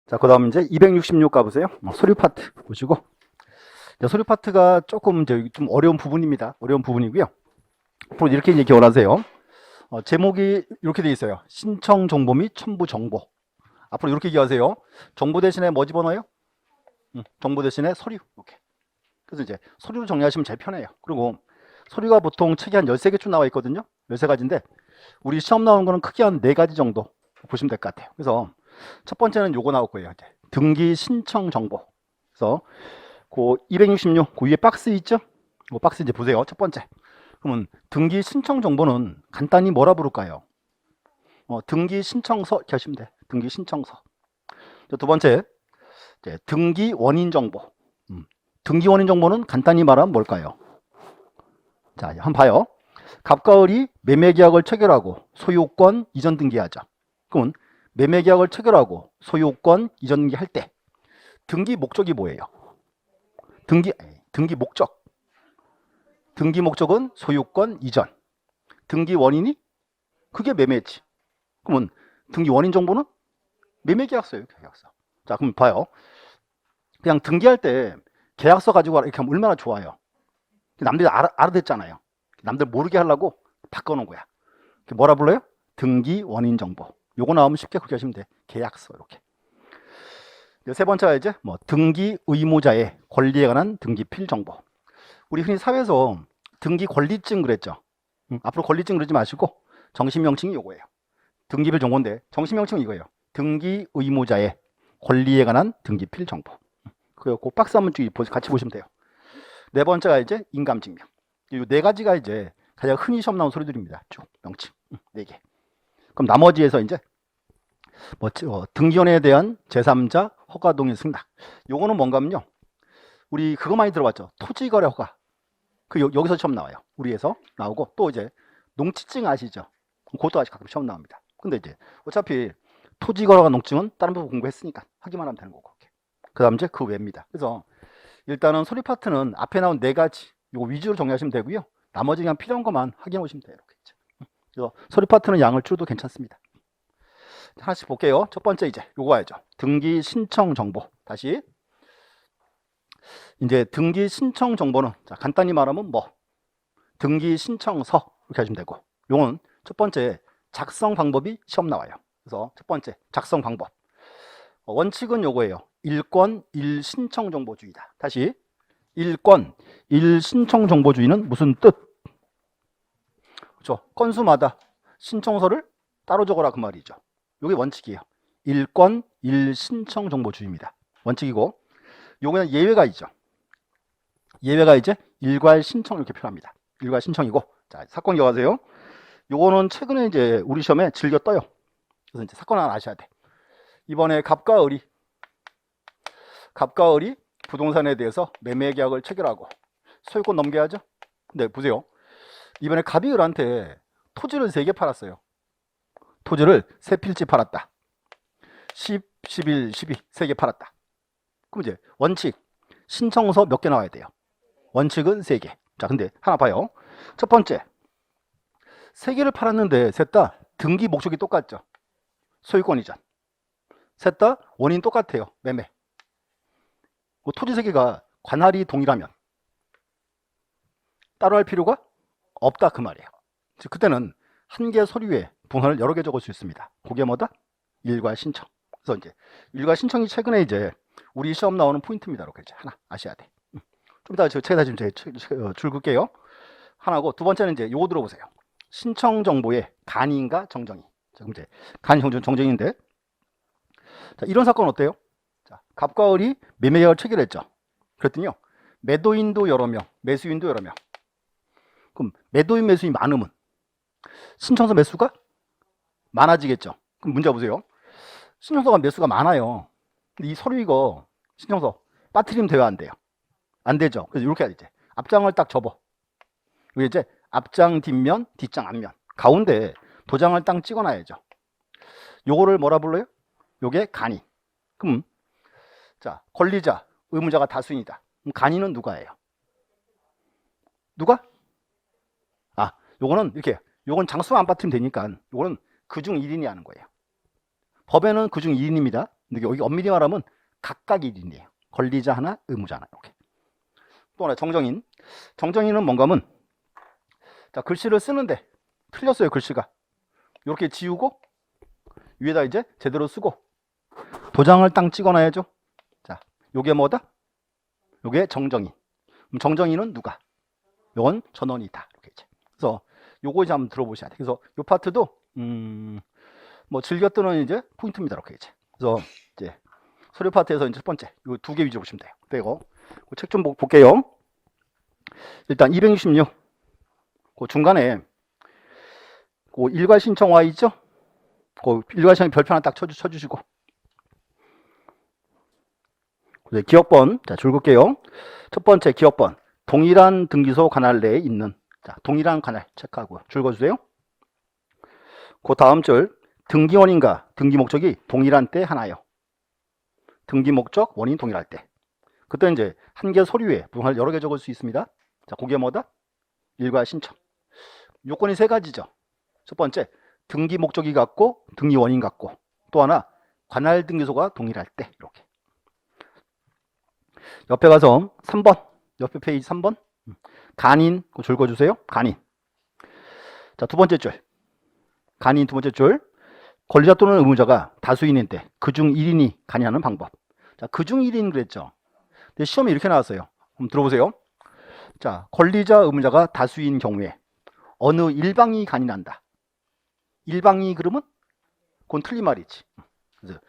자, 그 다음 이제 266 가보세요. 서류 파트 보시고. 서류 파트가 조금 이제 좀 어려운 부분입니다. 어려운 부분이고요. 앞으로 이렇게 이제 기원하세요. 제목이 이렇게 돼 있어요. 신청 정보 및 첨부 정보. 앞으로 이렇게 기하세요. 정보 대신에 뭐 집어넣어요? 정보 대신에 서류. 이렇게. 그래서 이제 서류를 정리하시면 제일 편해요. 그리고 서류가 보통 책이 한 13개쯤 나와 있거든요. 13가지인데 우리 시험 나오는 거는 크게 한 4가지 정도 보시면 될 것 같아요. 그래서 첫 번째는 요거 나올 거예요. 이제 등기 신청 정보. 그래서 그 266, 그 위에 박스 있죠? 그 박스 이제 보세요. 첫 번째. 그러면 등기 신청 정보는 간단히 뭐라 부를까요? 등기 신청서 이렇게 하시면 돼. 등기 신청서. 두 번째, 이제 등기 원인 정보. 등기 원인 정보는 간단히 말하면 뭘까요? 자, 한번 봐요. 갑과 을이 매매 계약을 체결하고 소유권 이전 등기하죠. 그러면 매매 계약을 체결하고 소유권 이전 등기할 때 등기 목적이 뭐예요? 등기 목적. 등기 목적은 소유권 이전. 등기 원인이 그게 매매지. 그러면 등기 원인 정보는 매매 계약서예요. 계약서. 자, 그럼 봐요. 그냥 등기할 때 계약서 가지고 이렇게 하면 얼마나 좋아요. 남들이 알아듣잖아요. 남들 모르게 하려고 바꿔놓은 거야. 뭐라 불러요? 등기 원인 정보. 요거 나오면 쉽게 그렇게 하시면 돼. 계약서 이렇게. 세 번째가 이제 뭐 등기 의무자의 권리에 관한 등기필 정보. 우리 흔히 사회에서 등기 권리증 그랬죠. 앞으로 권리증 그러지 마시고 정식 명칭이 요거예요. 등기필 정보인데 정식 명칭은 이거예요. 등기 의무자의 권리에 관한 등기필 정보. 그 박스 한번 같이 보시면 돼요. 네 번째가 이제 인감증명. 이 네 가지가 이제 가장 흔히 시험 나온 소리들입니다. 쭉 명칭 네 개. 그럼 나머지에서 이제 뭐 등기원에 대한 제3자 허가 동의 승낙. 요거는 뭔가면요. 우리 그거 많이 들어봤죠. 토지거래 허가. 여기서 시험 나와요. 우리에서 나오고 또 이제 농지증 아시죠? 그것도 아직 가끔 시험 나옵니다. 근데 이제 어차피 토지거래가 농지증은 다른 부분 공부했으니까 하기만 하면 되는 거고. 그 다음 이제 그 외입니다. 그래서 일단은 서류 파트는 앞에 나온 네 가지 이거 위주로 정리하시면 되고요. 나머지 그냥 필요한 것만 확인해 오시면 돼요. 이렇게. 그래서 서류 파트는 양을 줄여도 괜찮습니다. 하나씩 볼게요. 첫 번째 이제 요거 봐야죠. 등기 신청 정보. 다시 이제 등기 신청 정보는 자, 간단히 말하면 뭐 등기 신청서 이렇게 하시면 되고 요건 첫 번째 작성 방법이 시험 나와요. 그래서 첫 번째 작성 방법. 원칙은 요거예요. 일권 일신청 정보주의다. 다시 일권 일신청 정보주의는 무슨 뜻? 그렇죠. 건수마다 신청서를 따로 적어라 그 말이죠. 요게 원칙이에요. 일권 일신청 정보주의입니다. 원칙이고 요거는 예외가 있죠. 예외가 이제 일괄 신청 이렇게 표현합니다. 일괄 신청이고 자 사건 기억하세요. 요거는 최근에 이제 우리 시험에 즐겨 떠요. 그래서 이제 사건 하나 아셔야 돼. 이번에 갑과 을이 부동산에 대해서 매매 계약을 체결하고 소유권 넘겨야죠. 근데 보세요. 이번에 갑이 을한테 토지를 3개 팔았어요. 토지를 3필지 팔았다. 10, 11, 12 3개 팔았다. 그럼 이제 원칙 신청서 몇 개 나와야 돼요? 원칙은 3개. 자, 근데 하나 봐요. 첫 번째 3개를 팔았는데 셋 다 등기 목적이 똑같죠. 소유권 이전. 셋 다 원인 똑같아요. 매매. 토지 3개가 관할이 동일하면 따로 할 필요가 없다 그 말이에요. 즉 그때는 한 개 서류에 분할을 여러 개 적을 수 있습니다. 그게 뭐다? 일괄 신청. 그래서 이제 일괄 신청이 최근에 이제 우리 시험 나오는 포인트입니다. 이렇게 이제 하나 아셔야 돼. 좀 이따 저 책에다 지금 줄 긋게요. 하나고 두 번째는 이제 요거 들어보세요. 신청 정보의 간이인가 정정이. 지금 이제 간이 정정인데 자, 이런 사건 어때요? 자, 갑과 을이 매매 계약을 체결했죠. 그랬더니요. 매도인도 여러 명, 매수인도 여러 명. 그럼 매도인 매수인이 많으면 신청서 매수가 많아지겠죠. 그럼 문제 보세요. 신청서가 매수가 많아요. 근데 이 서류 이거 신청서 빠뜨리면 돼요, 안 돼요? 안 되죠. 그래서 이렇게 해야 돼. 앞장을 딱 접어. 이게 이제 앞장 뒷면, 뒷장 앞면. 가운데 도장을 딱 찍어놔야죠. 요거를 뭐라 불러요? 요게 간이. 그럼 자, 권리자, 의무자가 다수인이다. 그럼 간이는 누가예요? 누가? 아, 요거는 이렇게 요건 장수만 안 빠뜨리면 되니까 요거는 그중 1인이 하는 거예요. 법에는 그중 1인입니다. 근데 여기 엄밀히 말하면 각각 1인이에요. 권리자 하나, 의무자 하나. 이렇게. 또 하나 정정인. 정정인은 뭔가 하면 자, 글씨를 쓰는데 틀렸어요. 글씨가. 이렇게 지우고 위에다 이제 제대로 쓰고 도장을 딱 찍어놔야죠. 자, 요게 뭐다? 요게 정정인. 그럼 정정인은 누가? 요건 전원이다. 이렇게 이제. 그래서 요거 이제 한번 들어보셔야 돼. 그래서 요 파트도 뭐 즐겨 뜨는 이제 포인트입니다. 이렇게 이제. 그래서 이제 서류 파트에서 이제 첫 번째 요 두 개 위주로 보시면 돼요. 그리고 책 좀 볼게요. 일단 266. 그 중간에 그 일괄 신청 와 있죠? 그 일괄 신청 별표 하나 딱 쳐주시고. 기억번, 자, 줄글게요. 첫 번째 기억번, 동일한 등기소 관할 내에 있는, 자, 동일한 관할 체크하고 줄거주세요. 그 다음 줄, 등기 원인과 등기 목적이 동일한 때 하나요. 등기 목적, 원인 동일할 때. 그때 이제 한 개 서류에 부분을 여러 개 적을 수 있습니다. 자, 그게 뭐다? 일괄 신청. 요건이 세 가지죠. 첫 번째, 등기 목적이 같고, 등기 원인 같고, 또 하나, 관할 등기소가 동일할 때, 이렇게. 옆에 가서 3번, 옆에 페이지 3번, 간인, 줄 그어주세요. 간인. 자, 두 번째 줄. 간인 두 번째 줄. 권리자 또는 의무자가 다수인인 때, 그중 1인이 간인하는 방법. 자, 그중 1인 그랬죠. 근데 시험에 이렇게 나왔어요. 한번 들어보세요. 자, 권리자, 의무자가 다수인 경우에 어느 일방이 간인한다. 일방이 그러면 그건 틀린 말이지. 그래서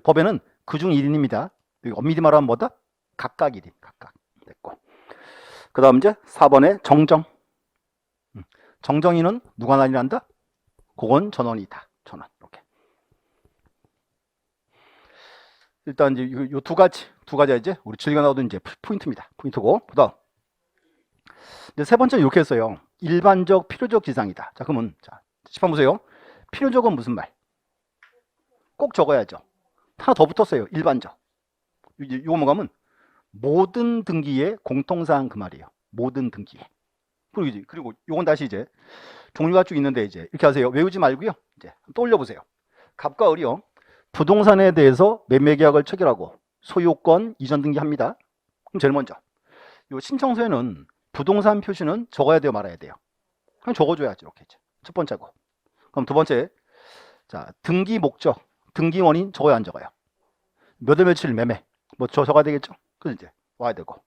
법에는 그중 1인입니다. 엄밀히 말하면 뭐다? 각각 1인. 각각. 됐고. 그 다음 이제 4번에 정정. 정정인은 누가 간인한다? 그건 전원이다. 전원. 이렇게. 일단 이제 요 두 가지 이제 우리 즐겨 나오던 이제 포인트입니다. 포인트고. 그다음. 이제 세 번째는 이렇게 했어요. 일반적 필요적 지상이다. 자, 그러면 자, 짚어 보세요. 필요적은 무슨 말? 꼭 적어야죠. 하나 더 붙었어요. 일반적. 이거 뭔가 하면 모든 등기의 공통사항 그 말이에요. 모든 등기에. 그리고 요건 다시 이제 종류가 쭉 있는데 이제 이렇게 하세요. 외우지 말고요. 이제 떠올려 보세요. 갑과 을이요. 부동산에 대해서 매매 계약을 체결하고 소유권 이전 등기합니다. 그럼 제일 먼저 요 신청서에는 부동산 표시는 적어야 돼요, 말아야 돼요? 그냥 적어줘야죠. 이렇게 이제. 첫 번째고. 그럼 두 번째, 자, 등기 목적, 등기 원인 적어야 안 적어요? 몇 월 며칠 매매 뭐 적어야 되겠죠? 그래서 이제 와야 되고.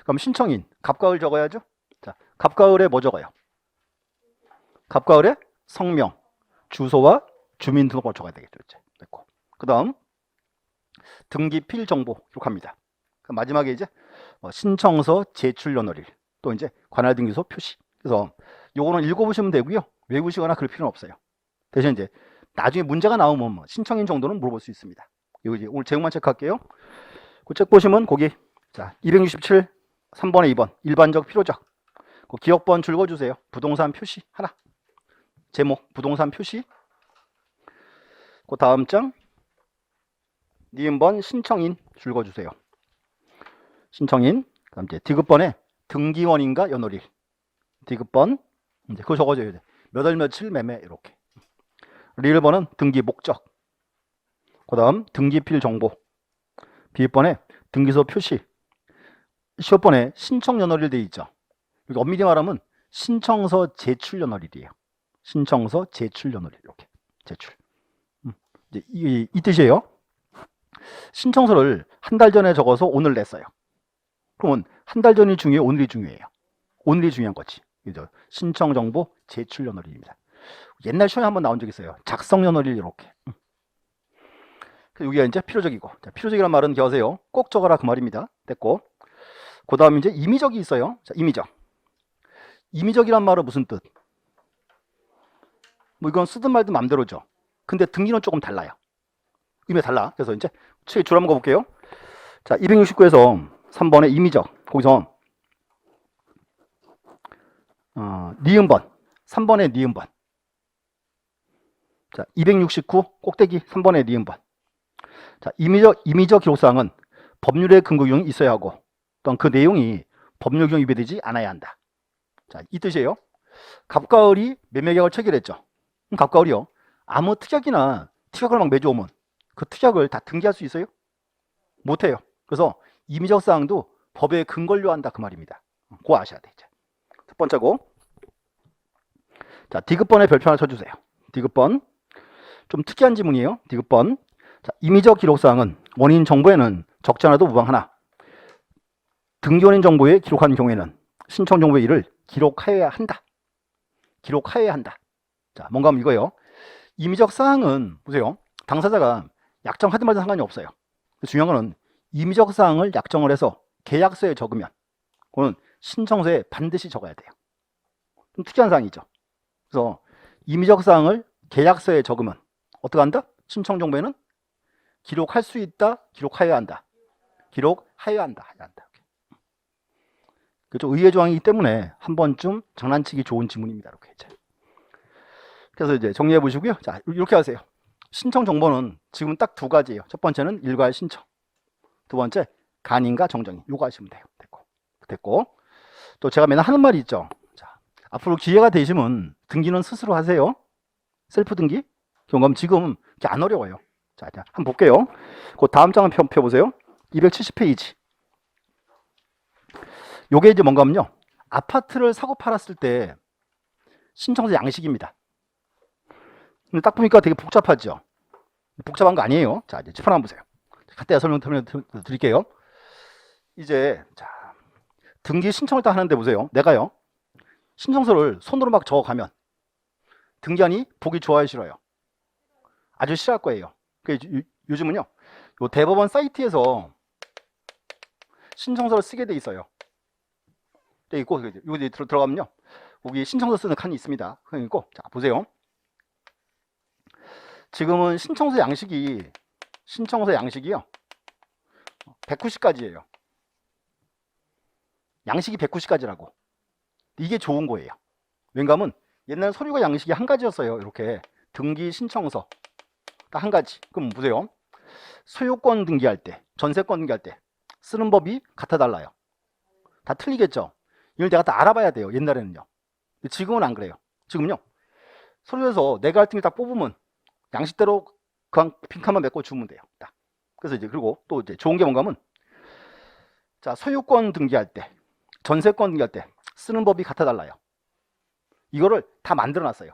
그럼 신청인 갑과 을 적어야죠. 자, 갑과 을에 뭐 적어요? 갑과 을에 성명, 주소와 주민등록번호 적어야 되겠죠. 이제 됐고. 그다음 등기필 정보 기록합니다. 마지막에 이제 신청서 제출 연월일 또 이제 관할 등기소 표시. 그래서 요거는 읽어보시면 되고요. 외우시거나 그럴 필요는 없어요. 대신 이제 나중에 문제가 나오면 뭐 신청인 정도는 물어볼 수 있습니다. 이거 이제 오늘 제목만 체크할게요. 그 책 보시면 거기 자 267 3번에 2번 일반적 필요적 그 기억번 줄거주세요. 부동산 표시 하나. 제목 부동산 표시. 그 다음 장 니은번 신청인 줄거주세요. 신청인. 그다음 이제 디귿번에 등기원인과 연월일. 디귿번 이제 그거 적어줘야 돼. 몇 월 며칠 매매 이렇게. 리을번은 등기 목적. 그다음 등기필 정보. 비읍번에 등기소 표시. 시옷번에 신청 연월일 돼 있죠. 여기 엄밀히 말하면 신청서 제출 연월일이에요. 신청서 제출 연월일 이렇게 제출. 이제 이 뜻이에요. 신청서를 한 달 전에 적어서 오늘 냈어요. 그러면 한 달 전이 중요해요, 오늘이 중요해요? 오늘이 중요한 거지. 그죠? 신청 정보 제출 연월일입니다. 옛날 시험에 한번 나온 적 있어요. 작성 연월일 이렇게. 여기가 이제 필요적이고. 자, 필요적이란 말은 기억하세요. 꼭 적어라 그 말입니다. 됐고. 그 다음 이제 임의적이 있어요. 자, 임의적. 임의적이란 말은 무슨 뜻? 뭐 이건 쓰든 말든 맘대로죠. 근데 등기는 조금 달라요. 의미가 달라. 그래서 이제 책 줄 한번 가볼게요. 자, 269에서 3번의 임의적. 거기서 니은번. 3번의 니은번. 자, 269 꼭대기 3번의 니은번. 자, 임의적 기록사항은 법률의 근거 규정이 있어야 하고 또한 그 내용이 법률 규정 위배되지 않아야 한다. 자, 이 뜻이에요. 갑과 을이 매매계약을 체결했죠. 갑과 을이요. 아무 특약이나 특약을 막 매줘오면 그 특약을 다 등기할 수 있어요? 못해요. 그래서 임의적 사항도 법에 근거를 요한다 그 말입니다. 그거 아셔야 돼. 이제 첫 번째고, 자 디귿번에 별표 하나 쳐주세요. 디귿번 좀 특이한 지문이에요. 디귿번. 자, 임의적 기록 사항은 원인 정보에는 적지 않아도 무방하나 등기 원인 정보에 기록하는 경우에는 신청 정보의 일을 기록하여야 한다. 기록하여야 한다. 자, 뭔가 하면 이거예요. 임의적 사항은 보세요. 당사자가 약정하든 말든 상관이 없어요. 중요한 거는 임의적 사항을 약정을 해서 계약서에 적으면 그거는 신청서에 반드시 적어야 돼요. 좀 특이한 사항이죠. 그래서 임의적 사항을 계약서에 적으면 어떻게 한다? 신청 정보에는 기록할 수 있다, 기록하여야 한다. 기록하여야 한다. 해야 한다. 좀 의회 조항이기 때문에 한 번쯤 장난치기 좋은 지문입니다. 이렇게 이제. 그래서 이제 정리해 보시고요. 자, 이렇게 하세요. 신청 정보는 지금 딱 두 가지예요. 첫 번째는 일괄 신청. 두 번째, 간인과 정정인. 요거 하시면 돼요. 됐고. 또 제가 맨날 하는 말이 있죠. 자, 앞으로 기회가 되시면 등기는 스스로 하세요. 셀프 등기. 그럼 지금 안 어려워요. 자, 한번 볼게요. 그 다음 장을 펴보세요. 270페이지. 요게 이제 뭔가 하면요. 아파트를 사고 팔았을 때 신청서 양식입니다. 근데 딱 보니까 되게 복잡하죠. 복잡한 거 아니에요. 자, 이제 칠판 한번 보세요. 그때 설명 드릴게요. 이제 자, 등기 신청을 딱 하는데 보세요. 내가요. 신청서를 손으로 막 적어가면 등기한이 보기 좋아요, 싫어요? 아주 싫어할 거예요. 요즘은요. 요 대법원 사이트에서 신청서를 쓰게 돼 있어요. 돼 있고 여기 들어가면요. 여기 신청서 쓰는 칸이 있습니다. 그러니까 자, 보세요. 지금은 신청서 양식이요. 190가지예요. 양식이 190가지라고. 이게 좋은 거예요. 왜냐하면 옛날 서류가 양식이 한 가지였어요. 이렇게 등기 신청서 딱 한 가지. 그럼 보세요. 소유권 등기할 때, 전세권 등기할 때 쓰는 법이 같아 달라요. 다 틀리겠죠. 이걸 내가 다 알아봐야 돼요. 옛날에는요. 지금은 안 그래요. 지금요. 서류에서 내가 할 등기 딱 뽑으면 양식대로 그냥 빈칸만 메꿔 주면 돼요. 딱. 그래서 이제 그리고 또 이제 좋은 게 뭔가 하면 자, 소유권 등기할 때, 전세권 등기할 때 쓰는 법이 같아 달라요. 이거를 다 만들어 놨어요.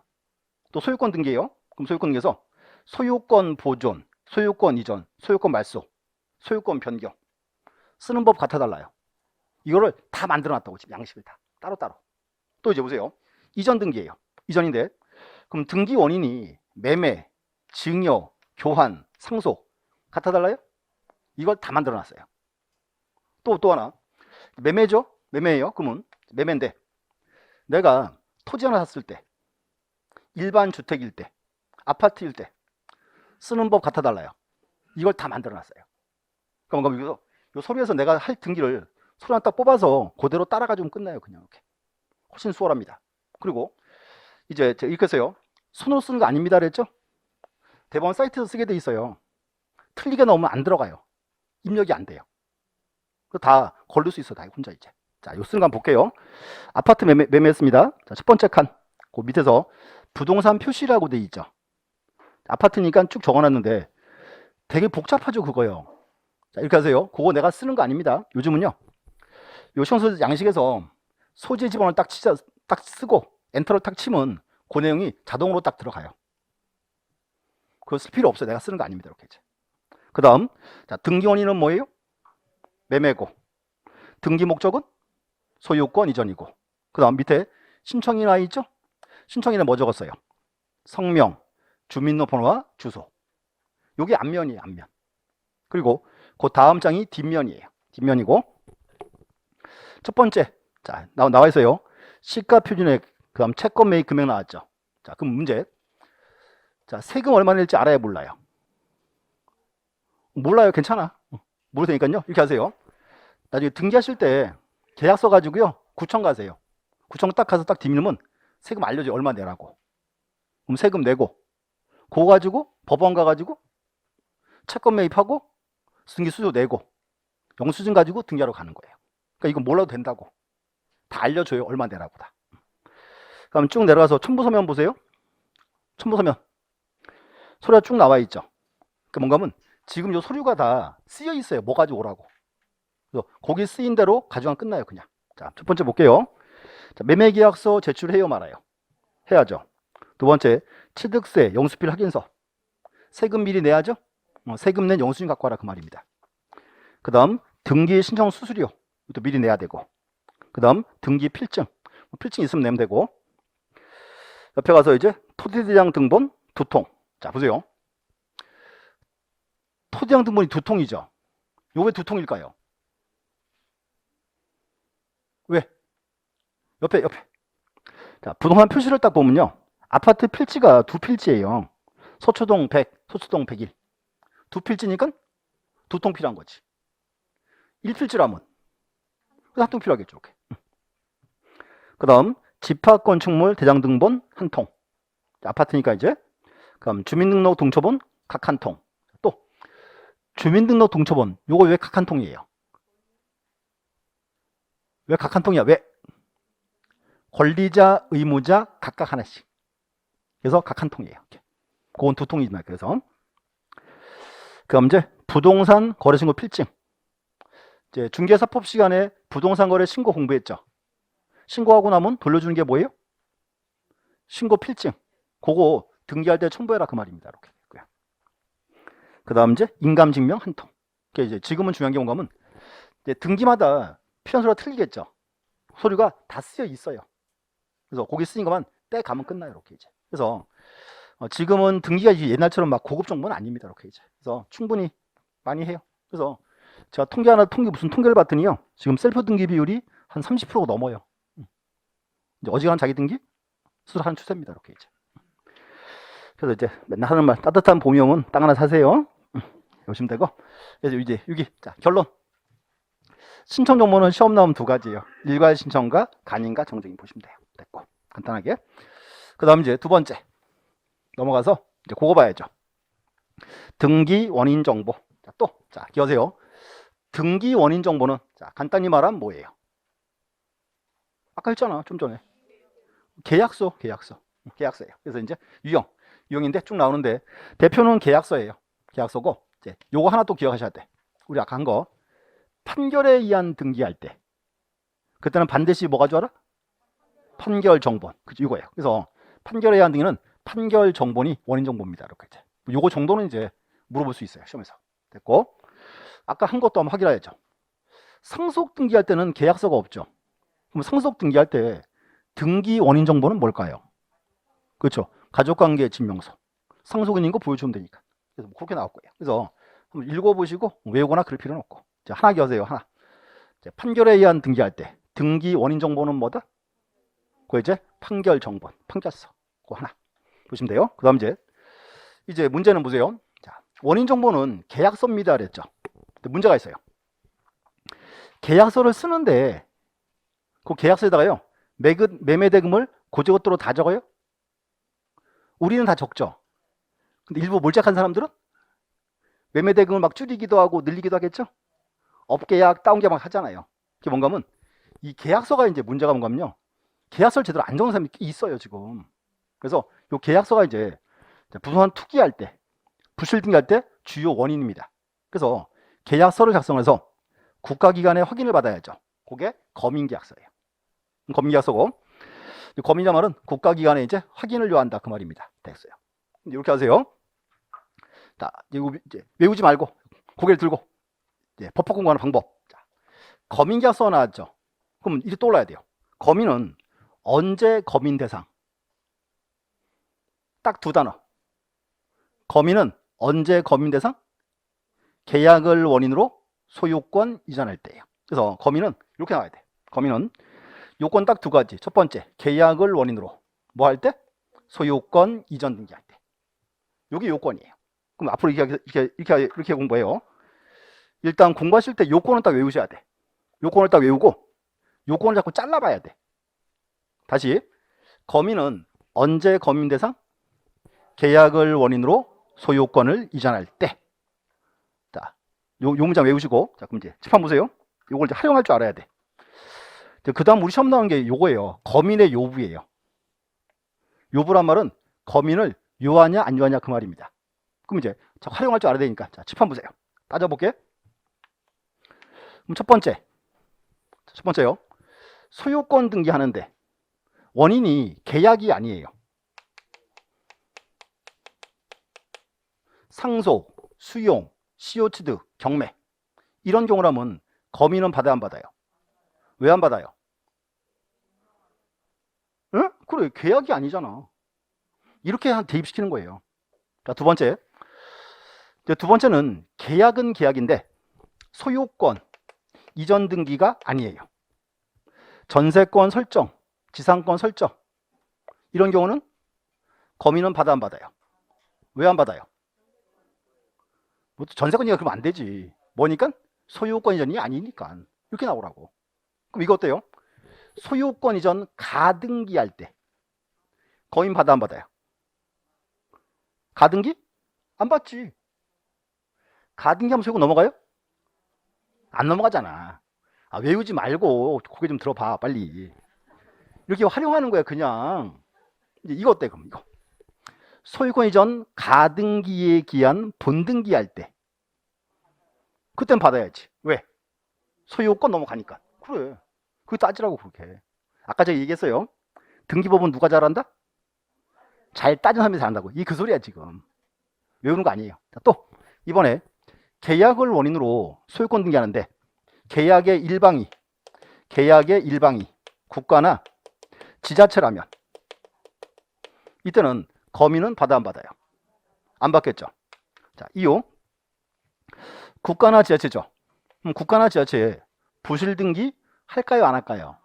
또 소유권 등기예요. 그럼 소유권 등기에서 소유권 보존, 소유권 이전, 소유권 말소, 소유권 변경 쓰는 법 같아 달라요. 이거를 다 만들어 놨다고 지금 양식을 다 따로따로. 또 이제 보세요. 이전 등기예요. 이전인데 그럼 등기 원인이 매매, 증여, 교환, 상속 같아 달라요? 이걸 다 만들어 놨어요. 또 하나. 매매죠? 매매예요. 그러면 매매인데 내가 토지 하나 샀을 때 일반 주택일 때, 아파트일 때 쓰는 법 같아 달라요. 이걸 다 만들어 놨어요. 그럼 요 서류에서 내가 할 등기를 서류 하나 딱 뽑아서 그대로 따라가지고 끝나요. 그냥 이렇게. 훨씬 수월합니다. 그리고 이제 이렇게 해서요. 손으로 쓰는 거 아닙니다 그랬죠? 대법원 사이트에서 쓰게 돼 있어요. 틀리게 넣으면 안 들어가요. 입력이 안 돼요. 다 걸릴 수 있어. 다 혼자 이제. 자, 요 쓰는 거 한번 볼게요. 아파트 매매했습니다. 자, 첫 번째 칸. 그 밑에서 부동산 표시라고 돼 있죠. 아파트니까 쭉 적어놨는데 되게 복잡하죠, 그거요. 자, 이렇게 하세요. 그거 내가 쓰는 거 아닙니다. 요즘은요. 요 시험서 양식에서 소재 지번을 딱 쓰고 엔터를 딱 치면 그 내용이 자동으로 딱 들어가요. 그거 쓸 필요 없어요. 내가 쓰는 거 아닙니다. 이렇게 이제. 그 다음, 자, 등기 원인은 뭐예요? 매매고. 등기 목적은 소유권 이전이고. 그 다음 밑에 신청인 나 있죠? 신청인에 뭐 적었어요? 성명, 주민등록번호와 주소. 요게 앞면이에요, 앞면. 그리고 그 다음 장이 뒷면이에요. 뒷면이고. 첫 번째, 자, 나와 있어요. 시가 표준액, 그 다음 채권 매입 금액 나왔죠. 자, 그럼 문제. 자, 세금 얼마 낼지 알아야 몰라요. 몰라요. 괜찮아. 모를 테니까요. 이렇게 하세요. 나중에 등기하실 때 계약서 가지고요. 구청 가세요. 구청 딱 가서 딱 뒷면은 세금 알려줘요. 얼마 내라고. 그럼 세금 내고 그거 가지고 법원 가가지고 채권 매입하고 등기 수수 내고 영수증 가지고 등기하러 가는 거예요. 그러니까 이거 몰라도 된다고. 다 알려줘요. 얼마 내라고 다. 그럼 쭉 내려가서 첨부서면 보세요. 첨부서면 서류가 쭉 나와 있죠. 그 뭔가 하면 지금 요 서류가 다 쓰여 있어요. 뭐 가지고 오라고. 그래서 거기 쓰인 대로 가져가면 끝나요, 그냥. 자, 첫 번째 볼게요. 자, 매매계약서 제출해요, 말아요? 해야죠. 두 번째, 취득세, 영수필 확인서. 세금 미리 내야죠? 세금 낸 영수증 갖고 와라, 그 말입니다. 그 다음, 등기 신청 수수료. 또 미리 내야 되고. 그 다음, 등기 필증. 필증 있으면 내면 되고. 옆에 가서 이제 토지대장 등본 두 통. 자, 보세요. 토지대장 등본이 두 통이죠. 요 왜 두 통일까요? 왜? 옆에. 자, 부동산 표시를 딱 보면요. 아파트 필지가 두 필지예요. 서초동 100, 서초동 101. 두 필지니까 두 통 필요한 거지. 1필지라면 한 통 필요하겠죠. 이렇게. 그 다음 집합건축물 대장 등본 한 통. 아파트니까 이제. 그럼 주민등록 동초본 각 한 통. 또 주민등록 동초본 요거 왜 각 한 통이에요? 왜 각 한 통이야? 왜? 권리자, 의무자 각각 하나씩. 그래서 각 한 통이에요. 그건 두 통이지만 그래서. 그럼 이제 부동산 거래신고 필증. 이제 중개사법 시간에 부동산 거래 신고 공부했죠. 신고하고 나면 돌려주는 게 뭐예요? 신고 필증. 그거 등기할 때 첨부해라 그 말입니다. 이렇게 됐고요. 그 다음 이제 인감증명 한 통. 이제 지금은 중요한 게 뭔가 하면 이제 등기마다 필요한 서류가 틀리겠죠. 서류가 다 쓰여 있어요. 그래서 거기 쓰인 것만 떼 가면 끝나요. 이렇게 이제. 그래서 지금은 등기가 이제 옛날처럼 막 고급 정보는 아닙니다. 이렇게 이제. 그래서 충분히 많이 해요. 그래서 제가 무슨 통계를 봤더니요. 지금 셀프 등기 비율이 한 30%가 넘어요. 이제 어지간한 자기 등기 수술하는 추세입니다. 이렇게 이제. 그래서 이제 맨날 하는 말, 따뜻한 봄이 오면 땅 하나 사세요. 보시면 되고. 그래서 이제 여기 자 결론. 신청 정보는 시험 나오면 두 가지예요. 일괄 신청과 간인과 정정인 보시면 돼요. 됐고 간단하게. 그 다음 이제 두 번째 넘어가서 이제 그거 봐야죠. 등기 원인 정보. 자, 또 자 기억하세요. 등기 원인 정보는 자 간단히 말하면 뭐예요? 아까 했잖아 좀 전에. 계약서예요. 그래서 이제 유형인데 쭉 나오는데 대표는 계약서예요. 계약서고 이제 요거 하나 또 기억하셔야 돼. 우리 아까 한 거 판결에 의한 등기할 때 그때는 반드시 뭐 가져와라? 판결 정본. 그죠? 이거예요. 그래서 판결에 의한 등기는 판결 정본이 원인 정보입니다. 이렇게 이제 요거 정도는 이제 물어볼 수 있어요. 시험에서. 됐고 아까 한 것도 한번 확인해야죠. 상속 등기할 때는 계약서가 없죠. 그럼 상속 등기할 때 등기 원인 정보는 뭘까요? 그렇죠. 가족관계 증명서. 상속인인 거 보여주면 되니까. 그래서 뭐 그렇게 나올 거예요. 그래서 한번 읽어보시고 외우거나 그럴 필요는 없고. 자, 하나 기억하세요. 하나. 자, 판결에 의한 등기할 때 등기 원인 정보는 뭐다? 그 이제 판결 정본, 판결서. 그거 하나 보시면 돼요. 그 다음 이제 문제는 보세요. 자, 원인 정보는 계약서입니다. 그랬죠. 근데 문제가 있어요. 계약서를 쓰는데 그 계약서에다가요. 매매 대금을 고지고토로 다 적어요? 우리는 다 적죠. 근데 일부 몰jak한 사람들은 매매 대금을 막 줄이기도 하고 늘리기도 하겠죠. 업계약, 다운계약 막 하잖아요. 그게 뭔가 하면 이 계약서가 이제 문제가 뭔가 하면요. 계약서를 제대로 안 적는 사람이 있어요, 지금. 그래서 이 계약서가 이제 부동산 투기할 때, 부실 등기할 때 주요 원인입니다. 그래서 계약서를 작성해서 국가기관의 확인을 받아야죠. 그게 검인계약서예요. 검인계약서고 검인자 말은 국가기관에 이제 확인을 요한다 그 말입니다. 됐어요. 이렇게 하세요. 자, 이제 외우지 말고 고개를 들고 이제 법학 공부하는 방법. 자, 검인계약서 나왔죠. 그럼 이제 떠올라야 돼요. 검인은 언제 검인 대상? 딱 두 단어. 검인은 언제 검인 대상? 계약을 원인으로 소유권 이전할 때예요. 그래서 검인은 이렇게 나와야 돼. 검인은 요건 딱 두 가지. 첫 번째, 계약을 원인으로 뭐 할 때? 소유권 이전 등기할 때. 요게 요건이에요. 그럼 앞으로 이렇게 공부해요. 일단 공부하실 때 요건은 딱 외우셔야 돼. 요건을 딱 외우고 요건을 자꾸 잘라봐야 돼. 다시 검인은 언제 검인 대상? 계약을 원인으로 소유권을 이전할 때. 자, 요 문장 외우시고 자 그럼 이제 칠판 보세요. 요걸 이제 활용할 줄 알아야 돼. 그 다음 우리 시험 나오는 게 요거예요. 검인의 요부예요. 요부란 말은 검인을 요하냐 안 요하냐 그 말입니다. 그럼 이제 활용할 줄 알아야 되니까 자, 칠판 보세요. 따져볼게. 그럼 첫 번째요. 소유권 등기하는데 원인이 계약이 아니에요. 상속, 수용, CO 취득, 경매 이런 경우라면 거민은 받아야 안 받아요? 왜 안 받아요? 응? 그래, 계약이 아니잖아. 이렇게 대입시키는 거예요. 자, 두 번째는 계약은 계약인데 소유권 이전 등기가 아니에요. 전세권 설정, 지상권 설정 이런 경우는 거민은 받아 안 받아요? 왜 안 받아요? 뭐 전세권이가 그러면 안 되지. 뭐니까? 소유권 이전이 아니니까. 이렇게 나오라고. 그럼 이거 어때요? 소유권 이전 가등기할 때 거민 받아 안 받아요? 가등기? 안 받지. 가등기하면 소유권 넘어가요? 안 넘어가잖아. 아, 외우지 말고 고개 좀 들어봐 빨리. 이렇게 활용하는 거야 그냥. 이제 이거 어때 그럼 이거. 소유권 이전 가등기에 기한 본등기할 때 그땐 받아야지. 왜? 소유권 넘어가니까. 그래. 그거 따지라고 그렇게. 아까 제가 얘기했어요. 등기법은 누가 잘한다? 잘 따진 사람이 잘한다고. 이게 그 소리야 지금. 외우는 거 아니에요. 자, 또 이번에 계약을 원인으로 소유권 등기하는데 계약의 일방이 국가나 지자체라면 이때는 거민은 받아 안 받아요? 안 받겠죠. 자, 이유 국가나 지자체죠. 그럼 국가나 지자체에 부실 등기 할까요 안 할까요?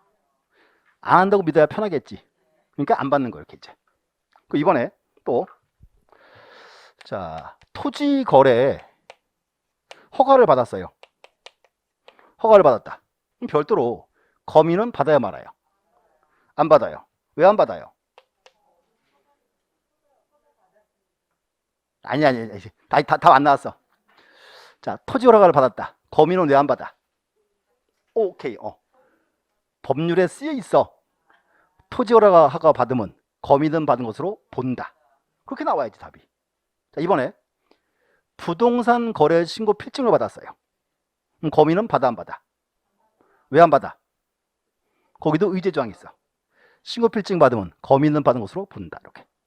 안 한다고 믿어야 편하겠지. 그러니까 안 받는 거예요. 이렇게 이제. 이번에 또 자, 토지 거래 허가를 받았어요. 허가를 받았다. 그럼 별도로 거민은 받아야 말아요? 안 받아요? 왜 안 받아요? 아니 다 안 나왔어. 자, 토지 허가를 받았다. 거민은 왜 안 받아? 오케이. 법률에 쓰여 있어. 토지 허가 받으면 거민은 받은 것으로 본다. 그렇게 나와야지 답이. 자, 이번에 부동산 거래 신고 필증을 받았어요. 그럼 거민은 받아 안 받아? 왜 안 받아? 거기도 의제 조항이 있어. 신고 필증 받으면 거민은 받은 것으로 본다.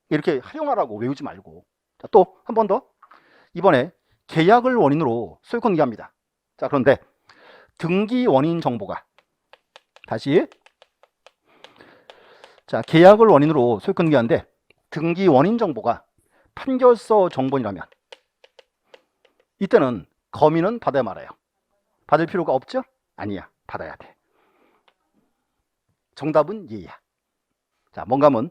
이렇게 활용하라고. 외우지 말고. 자, 또 한 번 더. 이번에 계약을 원인으로 소유권 등기합니다. 자, 그런데 등기 원인 정보가 다시 자, 계약을 원인으로 소유권 등기하는데 등기 원인 정보가 판결서 정본이라면 이때는 거민은 받아야 말아요? 받을 필요가 없죠? 아니야. 받아야 돼. 정답은 예야. 자, 뭔가 하면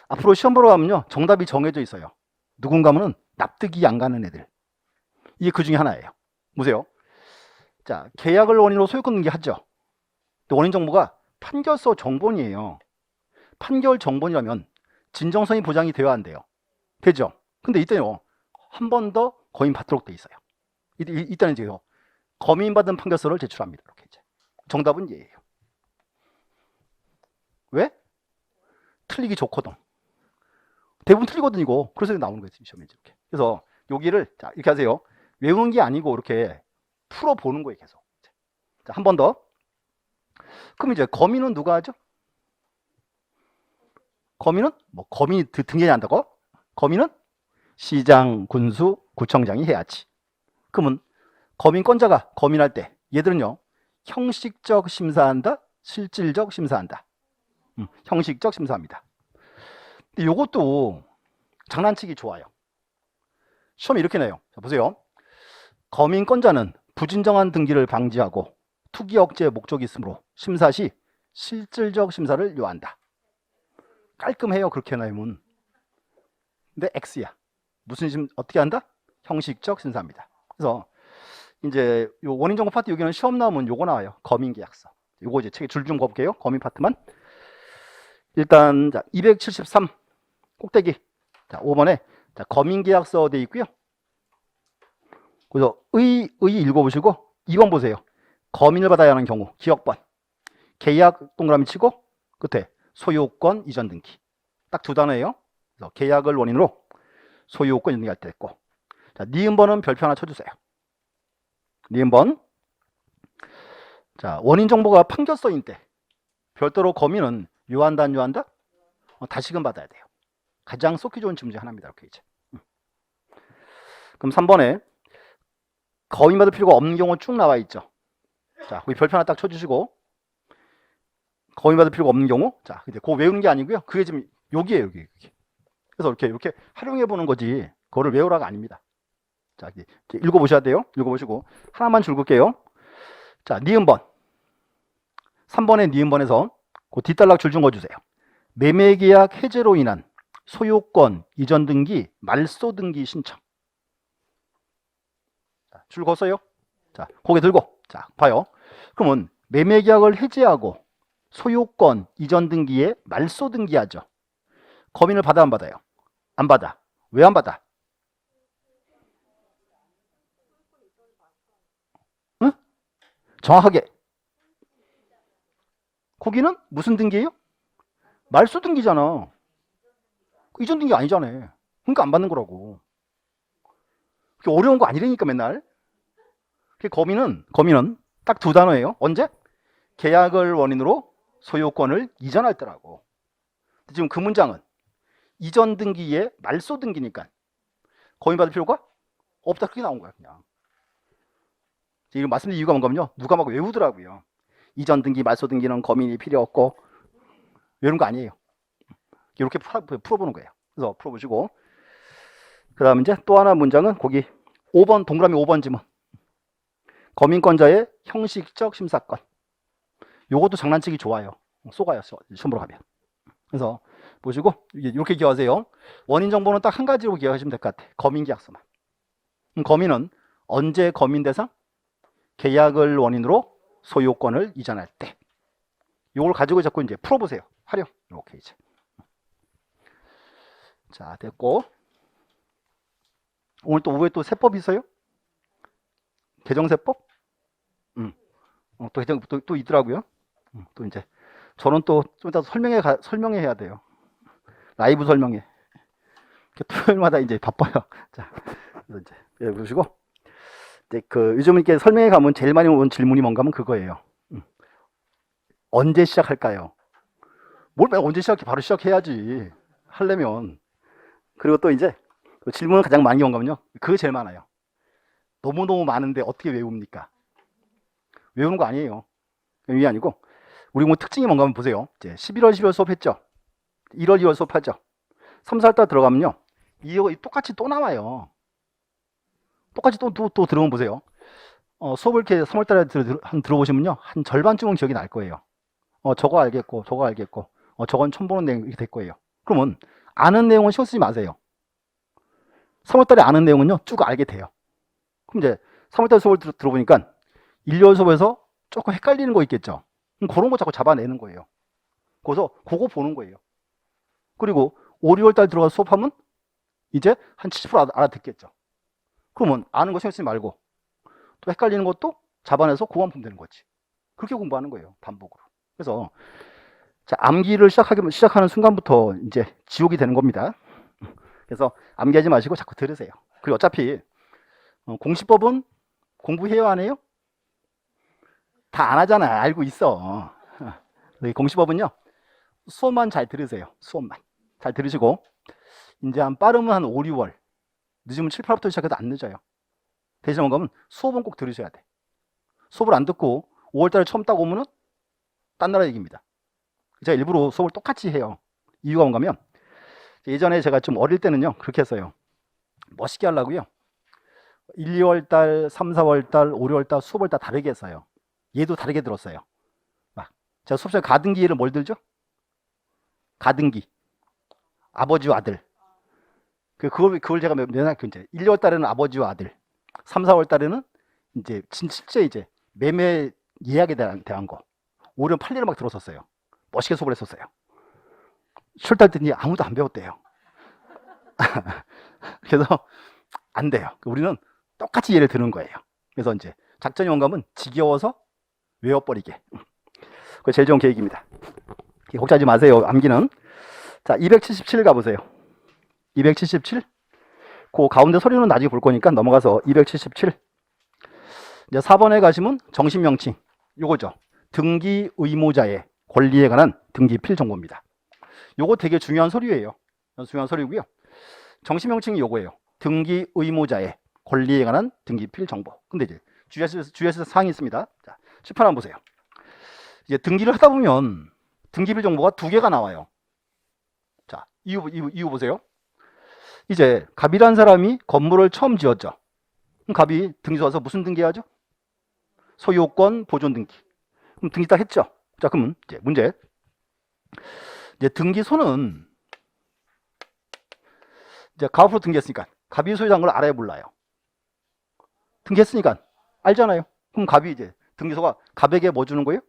앞으로 시험 보러 가면요. 정답이 정해져 있어요. 누군가 하면은 납득이 안 가는 애들. 이게 그 중에 하나예요. 보세요. 자, 계약을 원인으로 소유권 등기하죠. 원인 정보가 판결서 정본이에요. 판결 정본이라면 진정성이 보장이 되어야 한대요. 되죠? 근데 이때요. 한 번 더 거민 받도록 돼 있어요. 이때는 이제 거민 받은 판결서를 제출합니다. 이렇게 이제. 정답은 예예요. 왜? 틀리기 좋거든. 대부분 틀리거든 이거. 그래서 나오는 거예요. 시험에 이렇게. 그래서 여기를 자, 이렇게 하세요. 외우는 게 아니고 이렇게 풀어 보는 거예요, 계속. 자, 한 번 더. 그럼 이제 거민은 누가 하죠? 거민은 뭐 거민이 등기한다고? 거민은 시장, 군수, 구청장이 해야지. 그러면 거민권자가 거민할 때 얘들은요. 형식적 심사한다, 실질적 심사한다. 형식적 심사합니다. 근데 요것도 장난치기 좋아요. 시험이 이렇게 내요. 자, 보세요. 거민권자는 부진정한 등기를 방지하고 투기 억제 목적이 있으므로 심사 시 실질적 심사를 요한다. 깔끔해요. 그렇게 나오면. 근데 X야. 무슨 어떻게 한다? 형식적 심사입니다. 그래서 이제 요 원인 정보 파트 여기는 시험 나오면 요거 나와요. 거민 계약서. 요거 이제 책에 줄 좀 거볼게요. 거민 파트만. 일단 자, 273 꼭대기. 자, 5번에 자, 거민 계약서 돼 있고요. 그래서 의 읽어보시고 2번 보세요. 거민을 받아야 하는 경우 기억번. 계약 동그라미 치고 끝에 소유권 이전 등기. 딱 두 단어예요. 그래서 계약을 원인으로 소유권 등기할 때 했고 자, 니은번은 별표 하나 쳐주세요. 니은번. 자, 원인 정보가 판결서인 때 별도로 거미는 유한다 안 유한다? 다시금 받아야 돼요. 가장 쏟기 좋은 질문 중 하나입니다. 이렇게 이제. 그럼 3번에 거미 받을 필요가 없는 경우 쭉 나와 있죠. 자, 거기 별표 하나 딱 쳐주시고, 거미 받을 필요가 없는 경우, 자, 근데 그거 외우는 게 아니고요. 그게 지금 여기에요, 여기. 그래서 이렇게 활용해 보는 거지, 그거를 외우라가 아닙니다. 자, 이렇게 읽어보셔야 돼요. 읽어보시고 하나만 줄글게요. 자, 니은번. 3번의 니은번에서 그 뒷단락 줄 좀 거주세요. 매매계약 해제로 인한 소유권 이전 등기, 말소 등기 신청. 자, 줄 걷어요. 자, 고개 들고. 자, 봐요. 그러면 매매계약을 해제하고 소유권 이전 등기에 말소 등기하죠. 거민을 받아 안 받아요? 안 받아. 왜 안 받아? 응? 정확하게. 거기는 무슨 등기예요? 말소 등기잖아. 이전 등기 아니잖아. 그러니까 안 받는 거라고. 그게 어려운 거 아니라니까 맨날. 거민은 딱 두 단어예요. 언제? 계약을 원인으로 소유권을 이전할 때라고. 지금 그 문장은 이전 등기에 말소 등기니까 거민 받을 필요가 없다. 그렇게 나온 거야 그냥. 이거 말씀드린 이유가 뭔가면요, 누가 막 외우더라고요. 이전 등기 말소 등기는 거민이 필요 없고, 이런 거 아니에요. 이렇게 풀어보는 거예요. 그래서 풀어보시고, 그 다음 이제 또 하나 문장은 거기 5번 동그라미 5번 지문, 거민권자의 형식적 심사권. 요것도 장난치기 좋아요. 쏘가요, 시험 보러 가면. 그래서 보시고 이렇게 기억하세요. 원인 정보는 딱 한 가지로 기억하시면 될 것 같아. 거민계약서만. 거민은 언제 거민 대상? 계약을 원인으로 소유권을 이전할 때. 요걸 가지고 자꾸 이제 풀어보세요. 활용. 이렇게 이제. 자, 됐고. 오늘 또 오후에 또 세법 있어요? 개정세법? 또 있더라고요. 또 이제 저는 또 좀 이따 설명해야 돼요. 라이브 설명회. 토요일마다 이제 바빠요. 자, 그래서 이제 보시고, 이제 그 요즘 이렇게 설명회 가면 제일 많이 온 질문이 뭔가 하면 그거예요. 언제 시작할까요? 뭘 언제 시작해? 바로 시작해야지. 하려면. 그리고 또 이제 질문을 가장 많이 온 거면요, 그게 제일 많아요. 너무너무 많은데 어떻게 외웁니까? 외우는 거 아니에요. 이게 아니고, 우리 뭐 특징이 뭔가 하면 보세요. 이제 11월, 12월 수업했죠? 1월, 2월 수업하죠? 3, 4월 들어가면요, 이거 똑같이 또 나와요. 똑같이 또 들어오면 보세요. 수업을 이렇게 3월 달에 들어보시면요, 한 절반쯤은 기억이 날 거예요. 저거 알겠고, 저거 알겠고, 저건 처음 보는 내용 이렇게 될 거예요. 그러면 아는 내용은 신경 쓰지 마세요. 3월 달에 아는 내용은요, 쭉 알게 돼요. 그럼 이제 3월 달 수업을 들어보니까 1, 2월 수업에서 조금 헷갈리는 거 있겠죠? 그런 거 자꾸 잡아내는 거예요. 그래서 그거 보는 거예요. 그리고 5, 6월 달 들어가서 수업하면 이제 한 70% 알아듣겠죠. 그러면 아는 거 신경 쓰지 말고 또 헷갈리는 것도 잡아내서 그거만 보면 되는 거지. 그렇게 공부하는 거예요. 반복으로. 그래서 자, 암기를 시작하는 순간부터 이제 지옥이 되는 겁니다. 그래서 암기하지 마시고 자꾸 들으세요. 그리고 어차피 공시법은 공부해요, 안 해요? 다 안 하잖아. 알고 있어. 공시법은요, 수업만 잘 들으세요. 수업만 잘 들으시고, 이제 빠르면 한 5, 6월, 늦으면 7, 8부터 시작해도 안 늦어요. 대신 뭔가 하면 수업은 꼭 들으셔야 돼. 수업을 안 듣고 5월 달에 처음 딱 오면은 딴 나라 얘기입니다. 제가 일부러 수업을 똑같이 해요. 이유가 뭔가 하면, 예전에 제가 좀 어릴 때는요, 그렇게 했어요. 멋있게 하려고요, 1, 2월 달, 3, 4월 달, 5, 6월 달 수업을 다 다르게 했어요. 얘도 다르게 들었어요. 막 제가 수업 시간에 가등기 예를 뭘 들죠? 가등기. 아버지와 아들. 그걸 제가 맨날 이제 1, 2월 달에는 아버지와 아들, 3, 4월 달에는 이제 실제 이제 매매 예약에 대한 거, 5, 6, 8일을 막 들었었어요. 멋있게 수업을 했었어요. 출달했더니 아무도 안 배웠대요. 그래서 안 돼요. 우리는 똑같이 예를 드는 거예요. 그래서 이제 작전이 뭔가 하면 지겨워서 외워버리게. 그게 제일 좋은 계획입니다. 걱정하지 마세요. 암기는. 자, 277 가보세요. 277. 그 가운데 서류는 나중에 볼 거니까 넘어가서 277. 이제 4번에 가시면 정신명칭. 요거죠. 등기 의무자의 권리에 관한 등기필 정보입니다. 요거 되게 중요한 서류예요. 중요한 서류고요. 정신명칭이 요거예요. 등기 의무자의 권리에 관한 등기필 정보. 근데 이제 주의하실 사항이 있습니다. 자, 18 한번 보세요. 이제 등기를 하다 보면 등기필 정보가 두 개가 나와요. 자, 이유 보세요. 이제 갑이라는 사람이 건물을 처음 지었죠. 그럼 갑이 등기소 와서 무슨 등기하죠? 소유권 보존 등기. 그럼 등기 딱 했죠. 자, 그러면 이제 문제. 이제 등기소는 이제 갑으로 등기했으니까 갑이 소유자인 걸 알아야 몰라요. 등기했으니까 알잖아요. 그럼 갑이 이제 등기소가 갑에게 뭐 주는 거예요?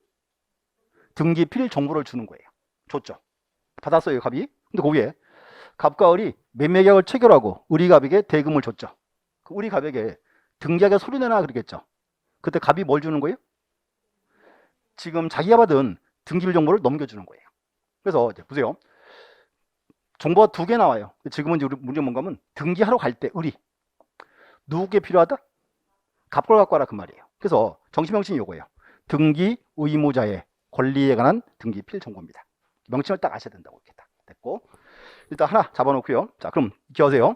등기필 정보를 주는 거예요. 줬죠. 받았어요, 갑이. 근데 거기에 갑과 을이 매매계약을 체결하고 을이 갑에게 대금을 줬죠. 을이 갑에게 등기하게 서류 내놔 그러겠죠. 그때 갑이 뭘 주는 거예요? 지금 자기가 받은 등기필 정보를 넘겨주는 거예요. 그래서 이제 보세요. 정보가 두 개 나와요. 지금은 이제 우리 문제 뭔가 하면 등기하러 갈 때 을이 누구께 필요하다? 갑걸 갖고 와라 그 말이에요. 그래서 정신명칭이 요거예요. 등기 의무자의 권리에 관한 등기필 정보입니다. 명칭을 딱 아셔야 된다고 이렇게 딱 됐고, 일단 하나 잡아놓고요. 자, 그럼 기억하세요.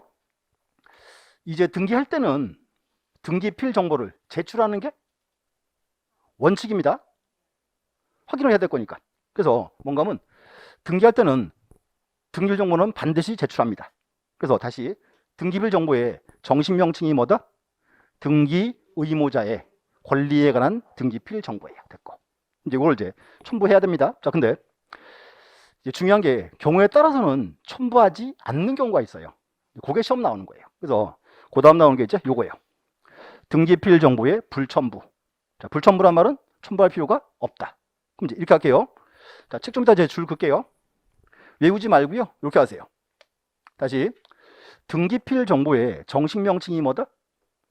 이제 등기할 때는 등기필 정보를 제출하는 게 원칙입니다. 확인을 해야 될 거니까. 그래서 뭔가 하면 등기할 때는 등기필 정보는 반드시 제출합니다. 그래서 다시 등기필 정보의 정신명칭이 뭐다? 등기 의무자의 권리에 관한 등기필 정보예요. 됐고, 이제 이걸 이제 첨부해야 됩니다. 자, 근데 이제 중요한 게 경우에 따라서는 첨부하지 않는 경우가 있어요. 그게 시험 나오는 거예요. 그래서 그 다음 나오는 게 이제 요거예요. 등기필 정보의 불첨부. 자, 불첨부란 말은 첨부할 필요가 없다. 그럼 이제 이렇게 할게요. 자, 책 좀 이따 제 줄 긋게요. 외우지 말고요. 이렇게 하세요. 다시 등기필 정보의 정식명칭이 뭐다?